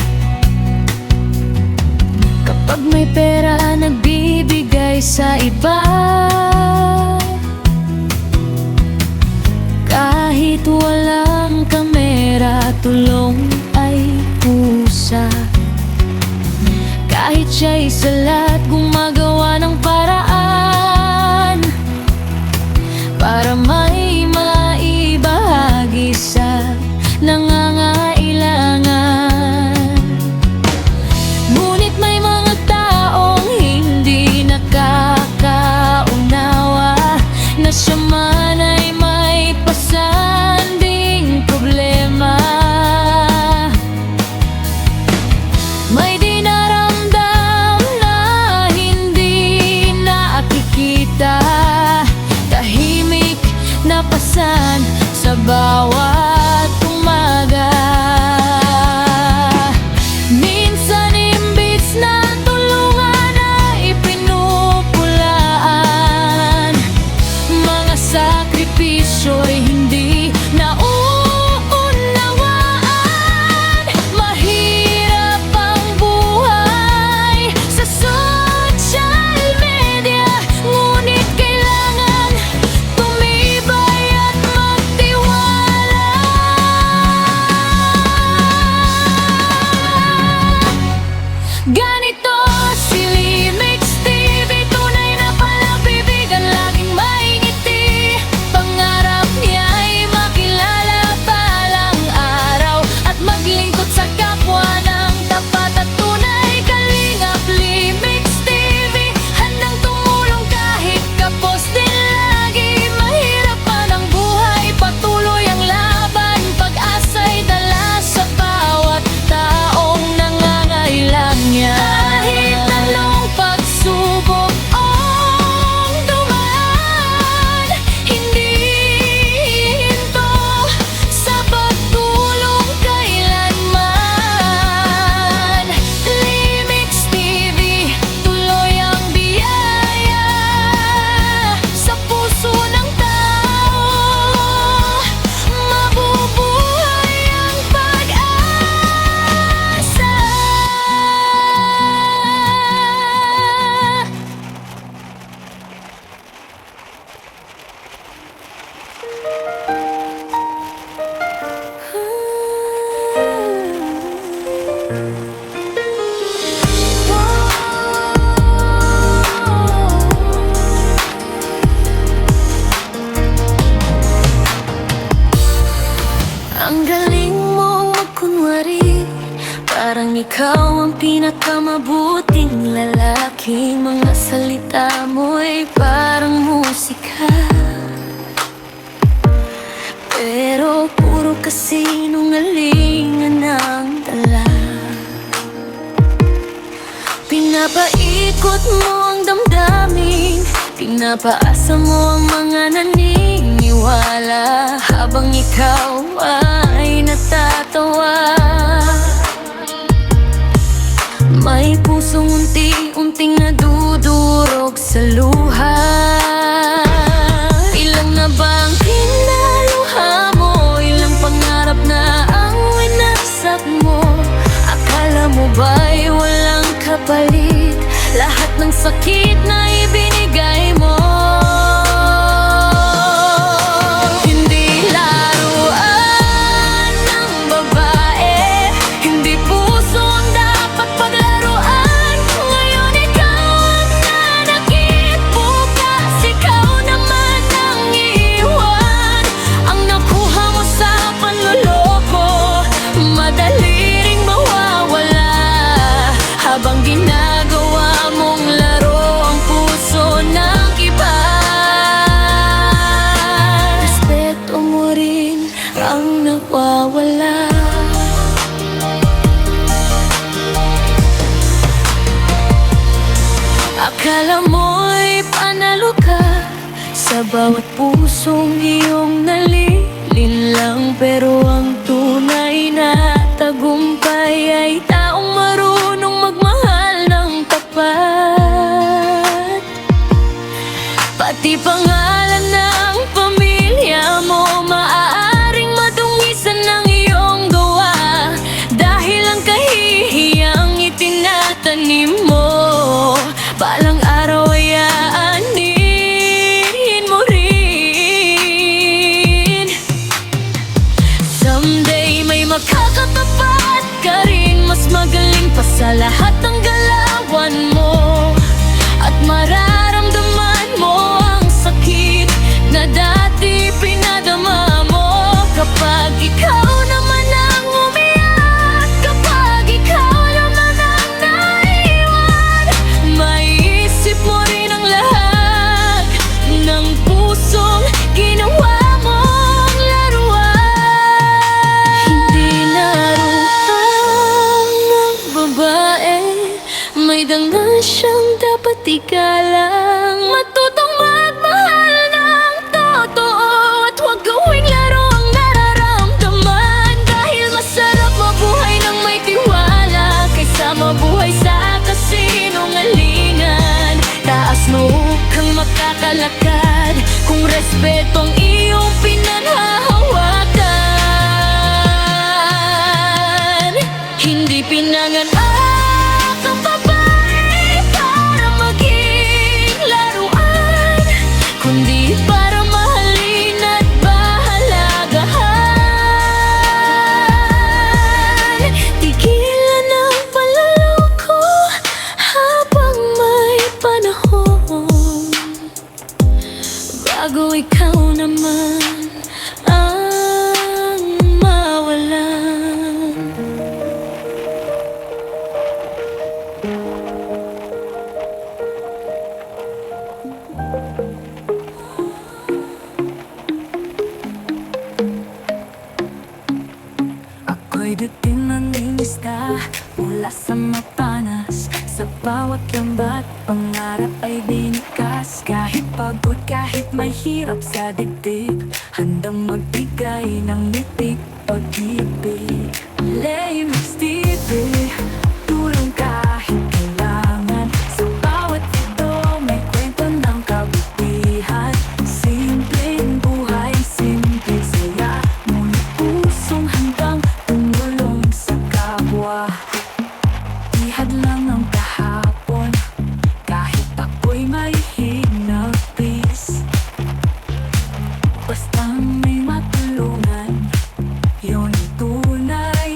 Kapag may pera, nagbibigay sa iba. Kahit walang kamera, tulong ay pusa. Kahit siya'y salat, gumagawa ng paraan para may maibahagi sa nangangailangan. Ngunit may mga taong hindi nakakaunawa na siya man ay may pasanding problema. May dinaramdam na Parang ikaw ang pinakamabuting lalaki. Mga salita mo'y parang musika, pero puro kasinungalingan ang dala. Pinapaikot mo ang damdamin, pinapaasa mo ang mga naniniwala, habang ikaw ay natatawa. May pusong unti-unting nadudurog sa luha. Ilang na bang pinaluha mo? Ilang pangarap na ang winasak mo? Akala mo ba'y walang kapalit lahat ng sakit na ibinigay mo? Hindi laruan ng babae, hindi puso ang dapat paglaruan. Ngayon ikaw ang nanakit, bukas ikaw naman ang iiwan. Ang nakuha mo sa panloloko, madali ring mawawala, habang ginagawa mong laro ang puso ng iba. Respeto mo rin ang nawawala. Akala mo'y panalo ka sa bawat pusong iyong nalilinlang, pero ang tunay na tagumpay ay taong marunong magmahal ng tapat. Pati pangalan ng pamilya mo maaaring madungisan ng iyong gawa, dahil ang kahihiyang itinatanim mo, balang araw ay aanin mo rin. Someday may makakatapat ka rin, mas magaling pa sa lahat ng galawan mo, at mararamdaman mo ang sakit na dati pinadama mo. Kapag ikaw naman ang umiyak, kapag ikaw naman ang naiwan, maiisip mo rin ang lahat ng pusong ginawa mong laruan. Hindi laruan ng babae, may dangal siyang dapat igalang. Matutong magmahal ng totoo, at huwag gawing laro ang nararamdaman, dahil masarap mabuhay ng may tiwala kaysa mabuhay sa kasinungalingan. Taas mo kang makakalakad kung respeto ang iyong pinanhahawakan. Hindi pinanganak ang babae para maging laruan, kundi para mahalin at bahalagahan. Tigilan ang panloloko habang may panahon, bago ikaw naman ang mawalan. Ako'y dating nangingisda mula sa mapanas, sa bawat lambat pangarap ay binikas. Kahit pagod, kahit mahirap sa dibdib, handang magbigay ng mitig pag-ibig. Lemix TV, tulong kahit kailangan. Sa bawat ito may kwento ng kabutihan. Simpleng buhay, simpleng saya, ngunit pusong handang tumulong sa kapwa. Ihad lang ang kahapon, kahit ako'y may hinagpis. Basta may matulungan, yun tunay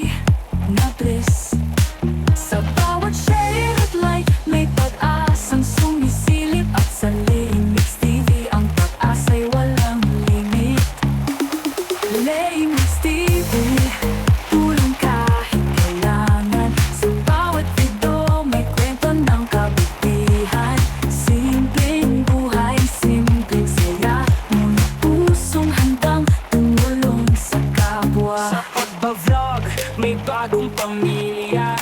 may bagong pamilya.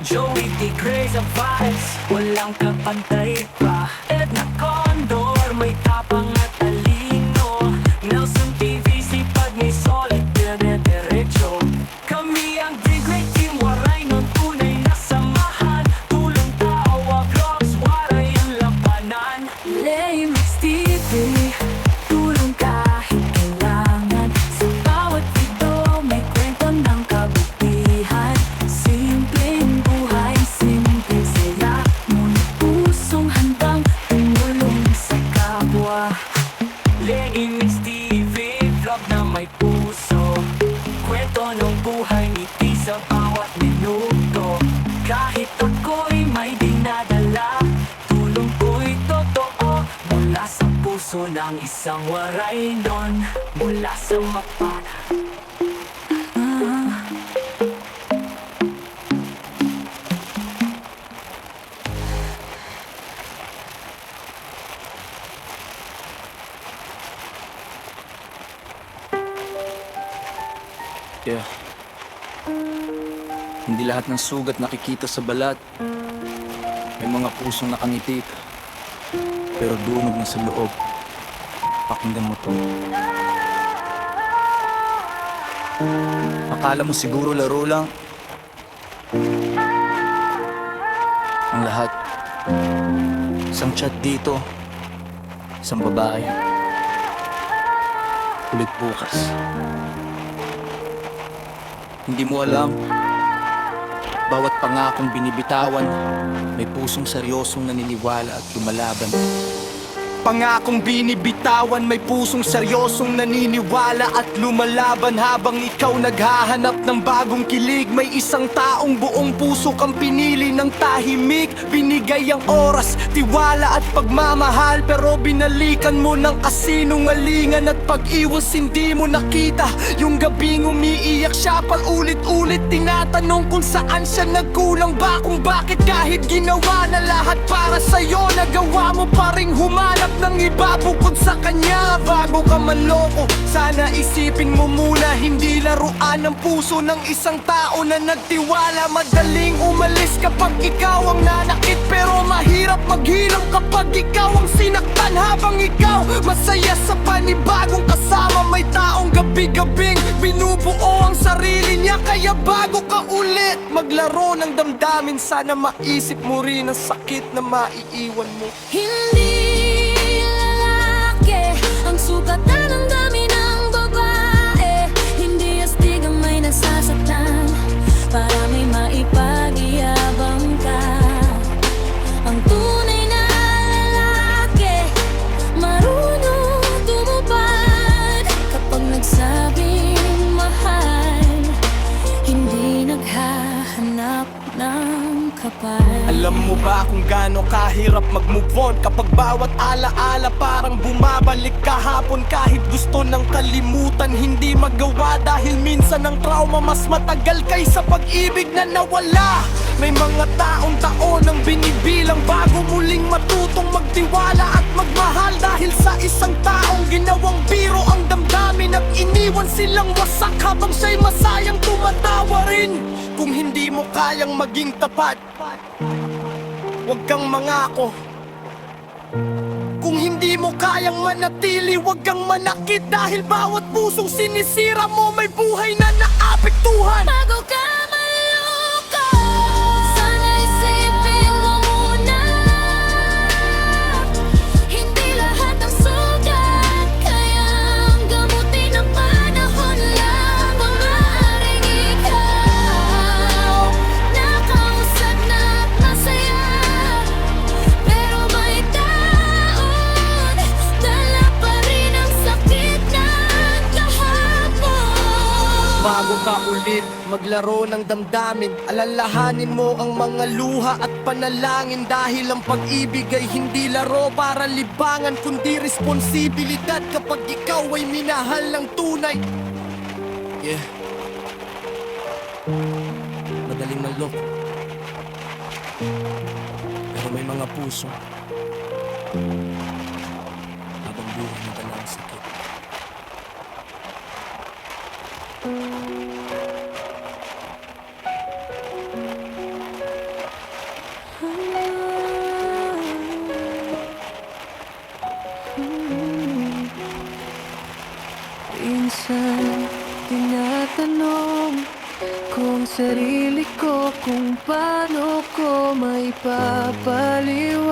Joey T. Grace Avares, walang kapantay pa. Edna Condor, may tapang at talino. Nelson TV, sipag may solid, dire-diretso. Kami ang The Great Team, waray nun tunay na samahan. Tulong tawa, vlogs, waray ang labanan. Lemix TV, tulong kahit kailangan. Sa bawat video may kwento ng kabutihan. Simpleng buhay, simpleng saya. Ngunit pusong handang tumulong sa kapwa. Lemix TV, vlog na may puso. Kwento ng buhay, ngiti sa bawat minuto. Kahit ako'y may dinadala, tulong ko'y totoo. Mula sa puso ng isang waray nun, mula sa mapana. Yeah. Hindi lahat ng sugat nakikita sa balat. May mga pusong nakangiti, pero dunog na sa loob. Pakinggan mo to. Akala mo siguro laro lang. Ang lahat. Isang chat dito. Isang babae. Ulit bukas. Hindi mo alam, bawat pangakong binibitawan, may pusong seryosong naniniwala at lumalaban. Pangakong binibitawan, may pusong seryosong naniniwala at lumalaban. Habang ikaw naghahanap ng bagong kilig, may isang taong buong puso kang pinili ng tahimik. Binigay ang oras, tiwala at pagmamahal, pero binalikan mo ng kasinungalingan at pag-iwas. Hindi mo nakita yung gabing umiiyak siya paulit-ulit. Tinatanong kung saan siya nagkulang ba, kung bakit kahit ginawa na lahat para sa'yo, nagawa mo pa ring humanap ng iba bukod sa kanya. Bago ka manloko, sana isipin mo muna, hindi laruan ng puso ng isang tao na nagtiwala. Madaling umalis kapag ikaw ang nanakit, pero mahirap maghilom kapag ikaw ang sinaktan. Habang ikaw masaya sa panibagong kasama, may taong gabi-gabing binubuo ang sarili niya. Kaya bago ka ulit maglaro ng damdamin, sana maisip mo rin ang sakit na maiiwan mo. Hindi lalaki ang sugatan ng dami ng babae. Hindi astig ang may nasasaktan para may maipag-iyabang ka. Ang tunay na lalaki marunong tumupad kapag nagsabing mahal, hindi naghahanap ng kapal. Alam mo ba kung gaano kahirap mag-move on kapag bawat alaala parang bumabalik kahapon? Kahit gusto ng kalimutan, hindi magawa dahil minsan ang trauma mas matagal kaysa pag-ibig na nawala. May mga taong taon ang binibilang bago muling matutong magtiwala at magmahal, dahil sa isang taong ginawang biro ang damdamin at iniwan silang wasak habang siya'y masayang tumatawa rin. Kung hindi mo kayang maging tapat, huwag kang mangako. Kung hindi mo kayang manatili, huwag kang manakit, dahil bawat pusong sinisira mo may buhay na naapektuhan. Bago ka maloko, sana isipin mo muna, hindi lahat ng sugat kayang gamutin ng panahon lang. Maaaring ikaw nakausap na at masaya, pero may taon dala pa rin ang sakit ng kahapon. Bago ka ulit maglaro ng damdamin, alalahanin mo ang mga luha at panalangin, dahil ang pag-ibig ay hindi laro para libangan, kundi responsibilidad kapag ikaw ay minahal ng tunay. Yeah. Madaling maloko, pero may mga puso habang buhay na dala ang sakit. sarili ko kung paano ko may papaliwanag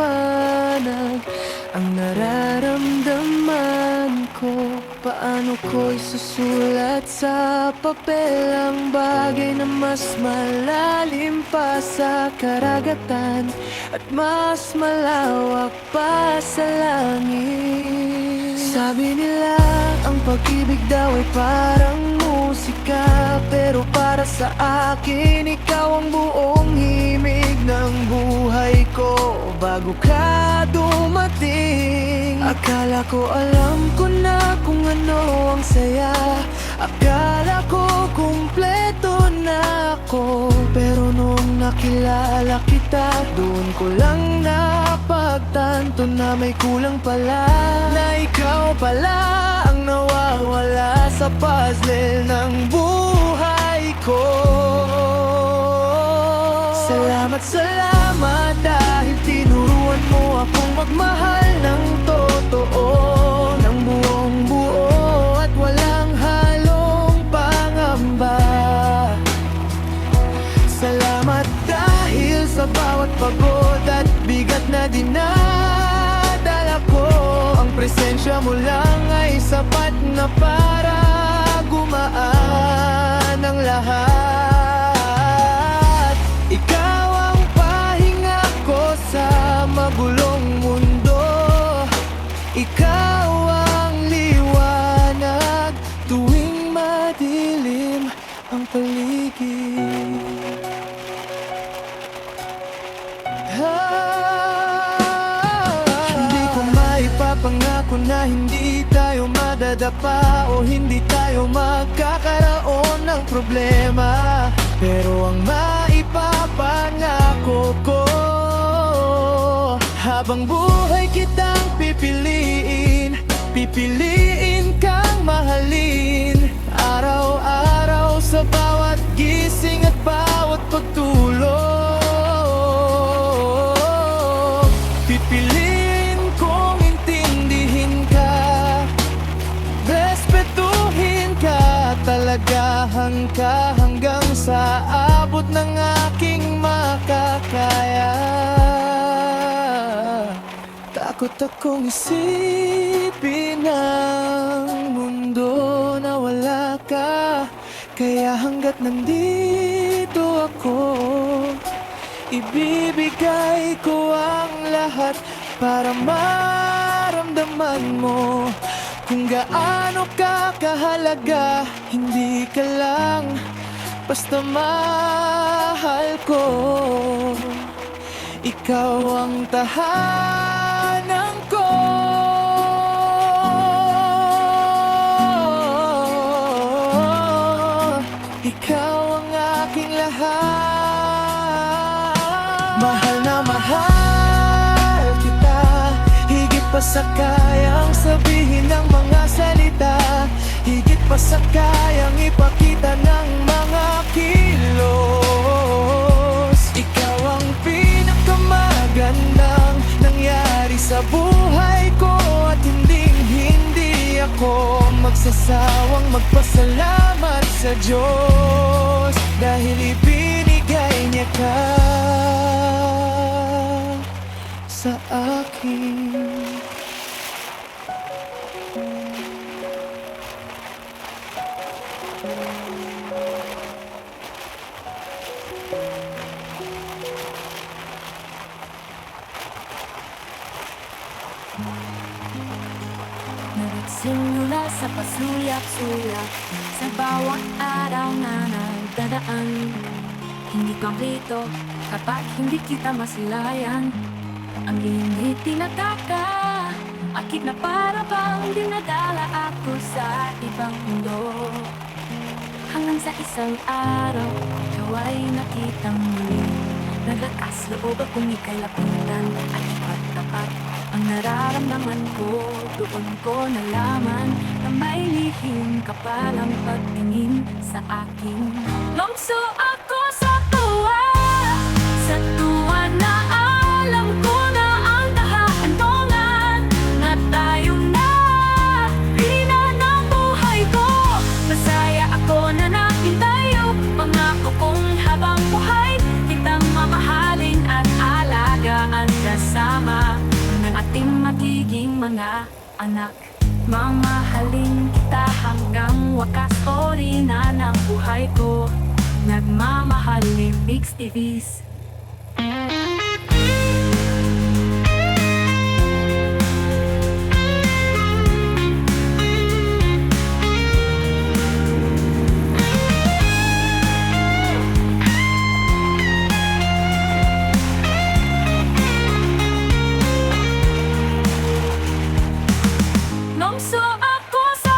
ang nararamdaman ko. Paano ko isusulat sa papel ang bagay na mas malalim pa sa karagatan at mas malawak pa sa langit. Sabi nila ang pag-ibig daw ay parang musika, pero para sa akin ikaw ang buong himig ng buhay ko. Bago ka dumating, akala ko alam ko na kung ano ang saya. Akala ko kumpleto na ako, pero nung nakilala kita, doon ko lang napagtanto na may kulang pala. Na ikaw pala ang nawawala sa puzzle ng buhay ko. Salamat dahil tinuruan mo akong magmahal ng totoo, ng buong buo at walang halong pangamba. Salamat dahil sa bawat pagod at bigat na dinadala ko, ang presensya mo lang ay sapat na para gumaan ang lahat. Ikaw ang pahinga ko sa magulong mundo. Ikaw ang liwanag tuwing madilim ang paligid. Hindi ko maipapangako na hindi tayo madadapa o hindi tayo magkakaroon ng problema, pero ang maipapangako ko, habang buhay kitang pipiliin, pipiliin kang mahalin, araw-araw sa bawat gising at bawat pagtulog. Pipiliin kong intindihin ka, respetuhin ka, talagahan ka hanggang sa abot ng aking makakaya. Takot akong isipin ang mundo na wala ka, kaya hanggat nandito ako, ibibigay ko ang lahat para maramdaman mo kung gaano ka kahalaga. Hindi ka lang basta mahal ko, ikaw ang tahanan ko. Ikaw ang aking lahat. Mahal na mahal kita, higit pa sa kayang sabihin ng mga salita, higit pa sa kayang ipakita ng mga kilos. Ikaw ang pinakamagandang nangyari sa buhay ko, at hindi ako magsasawang magpasalamat sa Diyos dahil ibinigay niya ka sa akin. Nagsimula sa pasulak-sulak sa bawat araw na nagdadaan. Hindi kompleto kapag hindi kita masilayan. Ang iyong tinataka, akit na para bang dinadala ako sa ibang mundo. Hanggang sa isang araw, ikaw ay nakitang muli. Naglakas loob akong ika'y lapitan at ipagtapat ang nararamdaman ko. Doon ko nalaman na may lihim ka palang pagtingin sa akin. Longso ako sa tuwa na alam ko na ang kahandongan na tayong nakina ng buhay ko. Masaya ako na natin tayo, pangako kong mga anak. Mamahalin kita hanggang wakas orina ng buhay ko. Nagmamahal ni Mix TVs. Nomso ako sa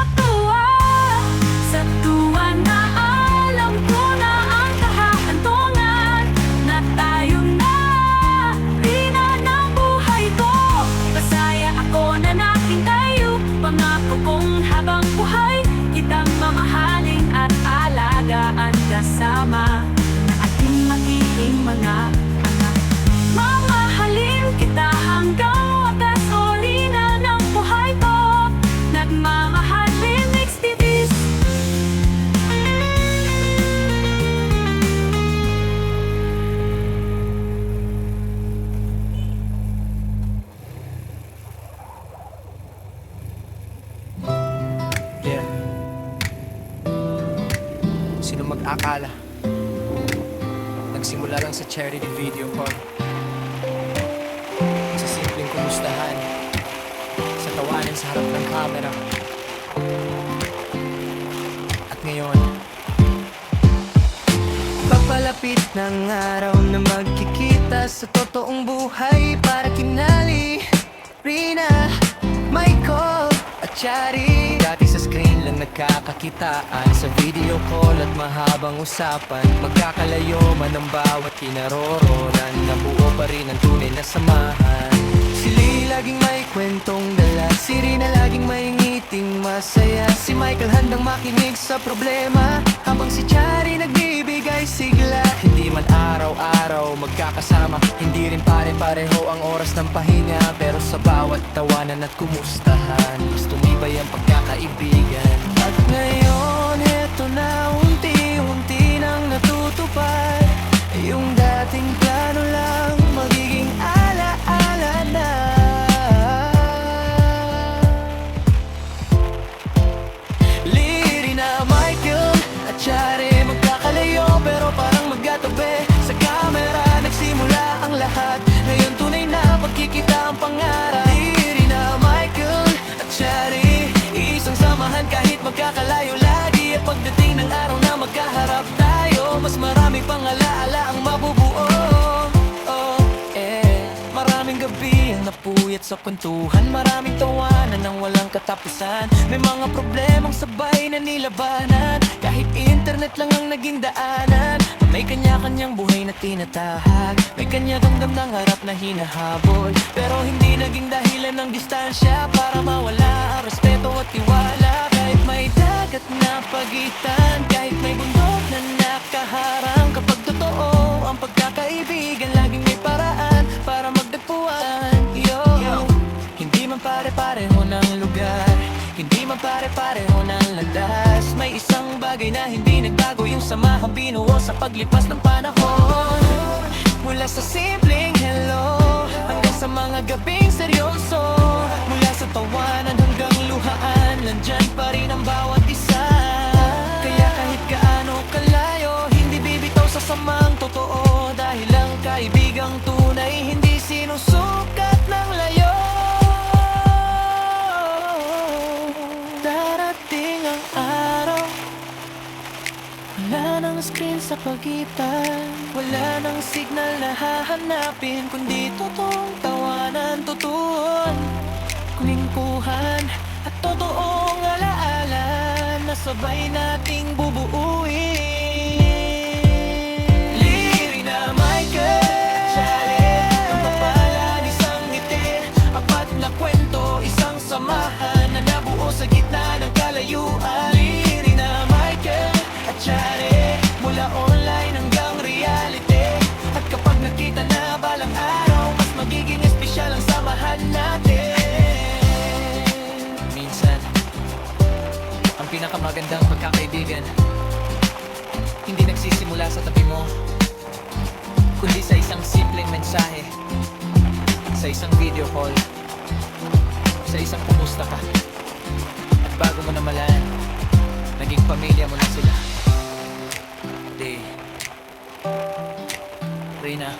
tuwa na alam ko na ang kahahantungan na tayo na rina ng buhay ko. Masaya ako na nakitayo, pangako kong habang buhay kitang mamahalin at alagaan kasama na ating magiging mga anak. Mamahalin kita hanggang wakas orina ng buhay ko. Nagmamahal ni Mix TVs. Yeah. Sino mag-akala? Nagsimula lang sa charity video call, sa simpleng kumustahan, sa tawanan sa harap ng camera. At ngayon, Papalapit ng araw na magkikita sa totoong buhay para kinali Rina, Michael at Chari. Dati sa screen lang nagkakakitaan, sa video call at mahabang usapan. Magkakalayo man ang bawat kinaroroonan, nabuo pa rin ang tunay na samahan. Si Lee laging may kwentong dala, si Rina laging may ngiting masaya, si Michael handang makinig sa problema, habang si Chari nagbibigay sigla. Hindi man araw-araw magkakasama, hindi rin pare-pareho ang oras ng pahinga, pero sa bawat tawanan at kumustahan, mas tumibay ang pagkakaibigan. At ngayon, eto na unti-unti nang natutupad, yung dating plano lang magiging ala-ala na. Liri na Michael at Chari magkakalayo pero parang magkatabi. Sa camera nagsimula ang lahat, ngayon tunay na pagkikita ang pangarap. Liri na Michael at Chari, isang samahan kahit magkakalayo lagi. At pagdating ng araw na magkaharap tayo, mas marami pang alaala ang mabubuo. Maraming gabi ang napuyat sa kwentuhan, maraming tawanan ng walang katapusan. May mga problemang sabay na nilabanan, kahit internet lang ang naging daanan. May kanya-kanyang buhay na tinatahak, may kanya-gamgam ng harap na hinahabol, pero hindi naging dahilan ng distansya para mawala ang respeto at tiwala. Kahit may dagat na pagitan, kahit may bundok na nakaharang, kapag totoo ang pagkakaibigan, laging may paraan para magdagpuan. Hindi man pare-pareho ng lugar, hindi man pare-pareho ng landas, may isang bagay na hindi nagbago, yung samahang binuo sa paglipas ng panahon. Mula sa simpleng hello hanggang sa mga gabing seryoso, mula sa tawanan hanggang luhaan, nandyan pa rin ang bawat isa. Kaya kahit gaano kalayo, hindi bibitaw sa samang totoo, dahil ang kaibigang tunay hindi sinusukat ng layo. Darating ang araw, wala nang screen sa pagitan, wala nang signal na hahanapin, kundi totoong tawanan, totoong kulingkuhan at totoong alaala na sabay nating bubuuin. Liri na Michael, Chari, ang mapalan, isang ngiti, apat na kwento, isang samahan na nabuo sa gitna ng kalayuan. Liri na Michael at Chari, mula online hanggang reality, at kapag nakita na balang araw, mas magiging espesyal ang samahan natin. Minsan, ang pinakamagandang pagkakaibigan hindi nagsisimula sa tabi mo, kundi sa isang simpleng mensahe, sa isang video call, isa-isang kumusta ka. At bago mo namalaan, naging pamilya mo na sila. Day, Reyna,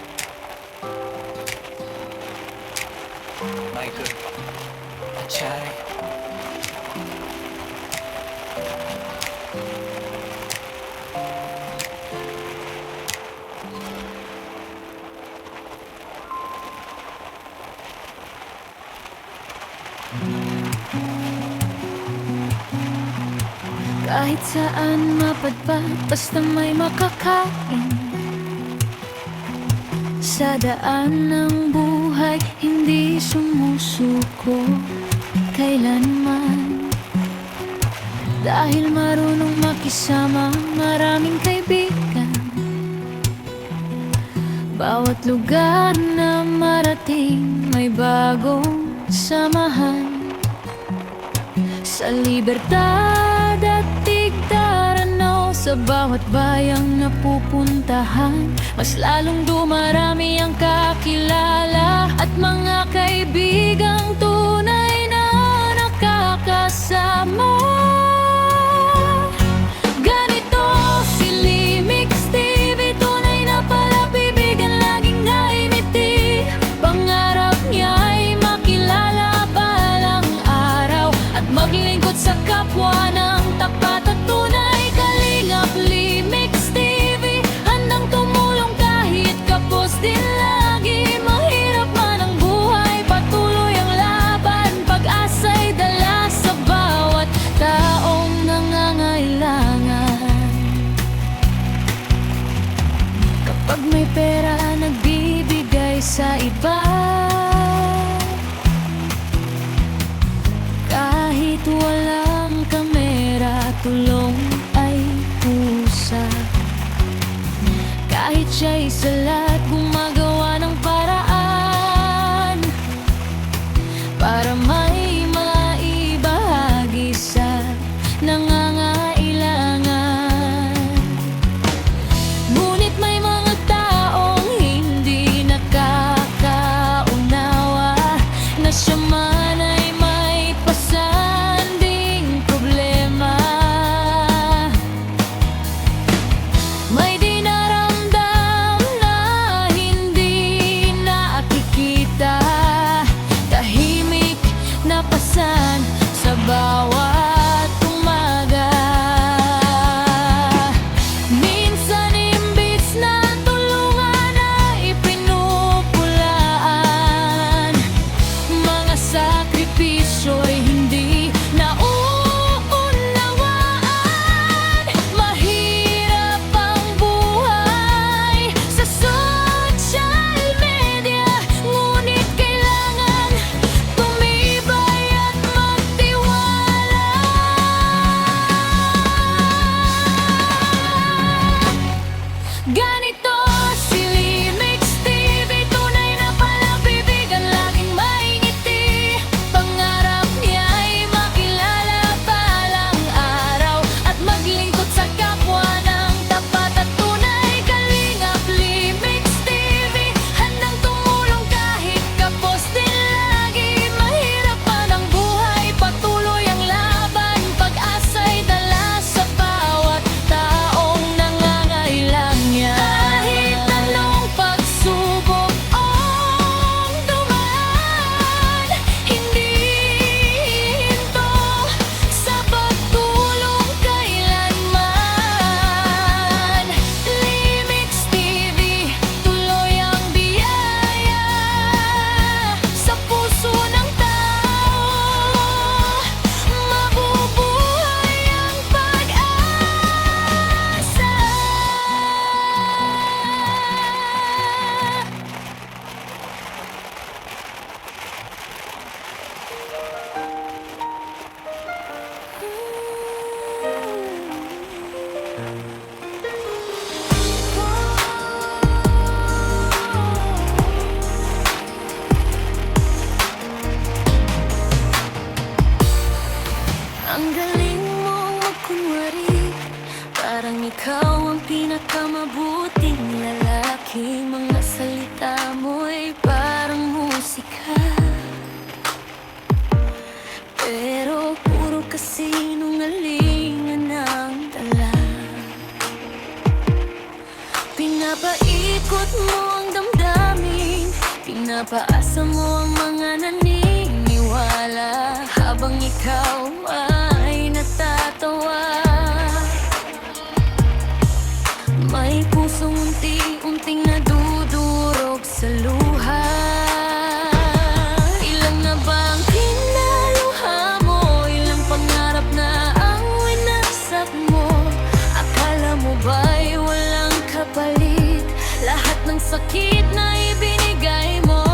Michael, at Shari. Kahit saan mapadpad, basta may makakain. Sa daan ng buhay, hindi sumusuko kailanman. Dahil marunong makisama, maraming kaibigan. Bawat lugar na marating, may bagong samahan. Sa libertad at tigdaranaw, sa bawat bayang napupuntahan, mas lalong dumarami ang kakilala at mga kaibigang tunay na nakakasama. Ganito si Limix TV, tunay na palabibigan, laging naimiti. Pangarap niya ay makilala balang araw at maglingkod sa kapwa ng tapat at tunay. Kalingap Limix TV, handang tumulong kahit kapos din lagi. Mahirap man ang buhay, patuloy ang laban. Pag-asa'y dala sa bawat taong nangangailangan. Kapag may pera, nagbibigay sa iba. Kahit walang kamera, tulong ay pusa. Kahit siya'y salat, gumagawa ng paraan para may maibahagi sa nangangailangan. Ngunit may mga taong hindi nakakaunawa na siya man ay may pasanding problema. May dinaramdam na hindi nakikita, tahimik na pasan sa bawat umaga. Minsan imbis na tulungan ay pinupulaan. Mga sakripisyo'y hindi nauunawaan. Mahirap ang buhay sa social media, ngunit kailangan tumibay at magtiwala. Ganito si Limix TV, tunay na palabibigan, laging may ngiti. Pangarap niya ay makilala balang araw at maglingkod sa kapwa ng tapat at tunay. Kalingap Limix TV, handang tumulong kahit kapos din lagi. Mahirap man ang buhay, patuloy ang laban. Pag-asa'y dala sa bawat taong nangangailangan. Kahit anong pagsubok ang dumaan, hindi hinto sa pagtulong kailanman. Limix TV, tuloy ang biyaya sa puso ng tao. Mabubuhay ang pag-asa. Ang galing mong magkunwari, parang ikaw ang pinakamabuting lalaki. Mga salita mo'y parang musika, Sinasagot mo ang damdamin, pinapaasa mo ang mga naniniwala, habang ikaw ay natatawa. May pusong unti-unting nadudurog sa luha. Ilang na bang kinaluha mo? Ilang pangarap na ang winasap mo? Akala mo ba'y walang kapalit lahat ng sakit na ibinigay mo?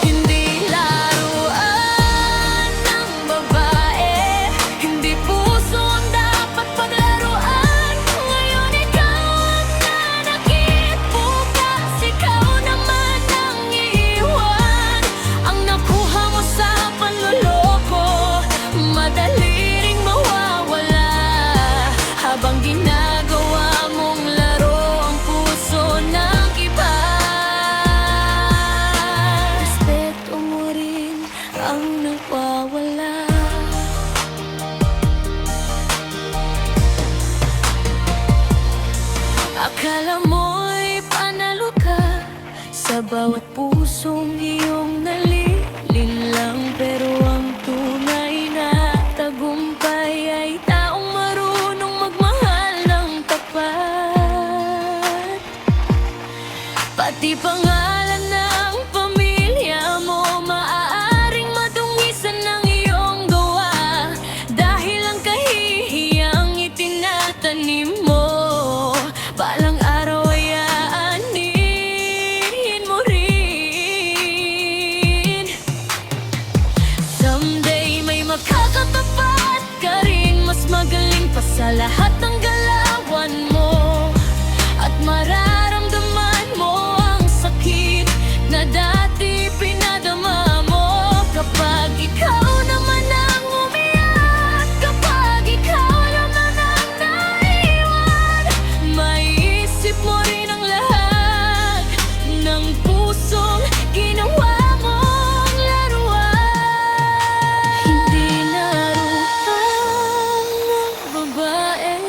Hindi laruan ng babae, hindi puso ang dapat paglaruan. Ngayon ikaw ang nanakit, bukas ikaw naman ang iiwan. Ang nakuha mo sa panloloko, madali ring mawawala, habang ginagawa mong laro ang puso ng iba. Respeto mo rin ang nawawala. Akala mo'y panalo ka sa bawat pusong iyong nalilinlang, pero ang tunay na tagumpay ay taong marunong magmahal ng tapat. Pati pangalan ng pamilya mo maaaring madungisan ng iyong gawa, dahil ang kahihiyang itinatanim mo balang araw ay aanihin mo rin. Someday may makakatapat ka rin, mas magaling pa sa lahat ng galawan mo, at mararamdaman mo ang sakit na dati pinadama mo. Kapag ikaw naman ang umiyak, kapag ikaw naman ang naiwan, maiisip mo rin ang lahat ng pusong ginawa mong laruan. Hindi laruan ng babae,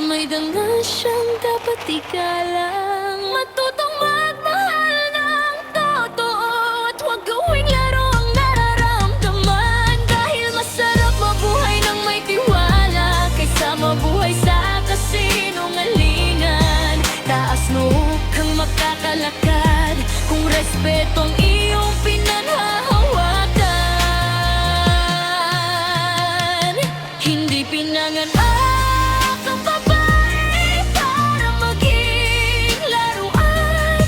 may dangal siyang dapat igalang. Matutong magmahal ng totoo, at huwag gawing laro ang nararamdaman, dahil masarap mabuhay ng may tiwala kaysa mabuhay sa kasinungalingan. Taas noo kang makakalakad kung respetong iyong pinanhahawakan. Hindi pinanganak ang babae para maging laruan,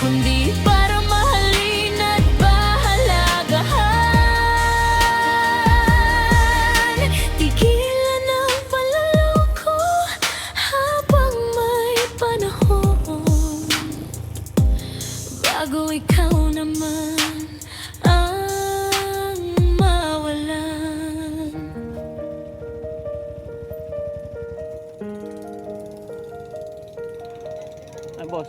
kundi para mahalin at bahalagahan. Tigilan ang panloloko habang may panahon, bago ikaw naman ang mawalan. Ay, boss.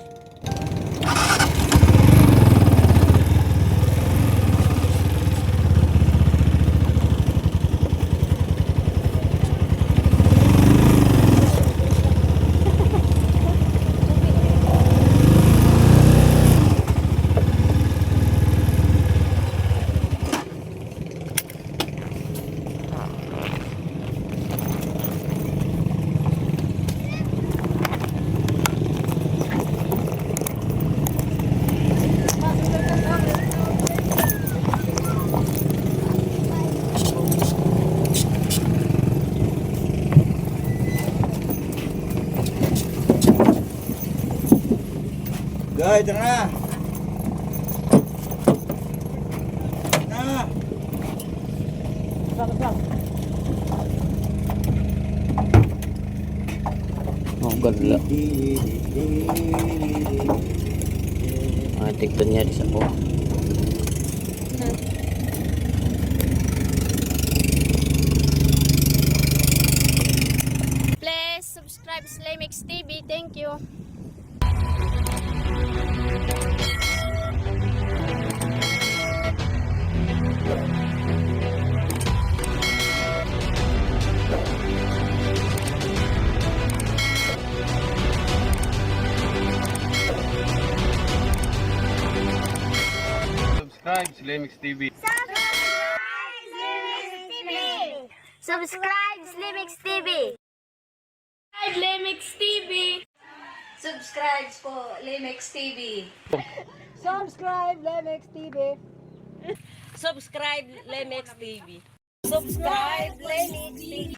Guys, tara na! Na! Oh, gala. Tikton niya di sa po. Please subscribe Slimix TV. Thank you. Subscribe sa Lemix TV. Subscribe Slimix TV. Lemix TV. Subscribe po, Lemex TV. Subscribe Lemex TV. Subscribe, Lemex TV. Subscribe, Lemex TV.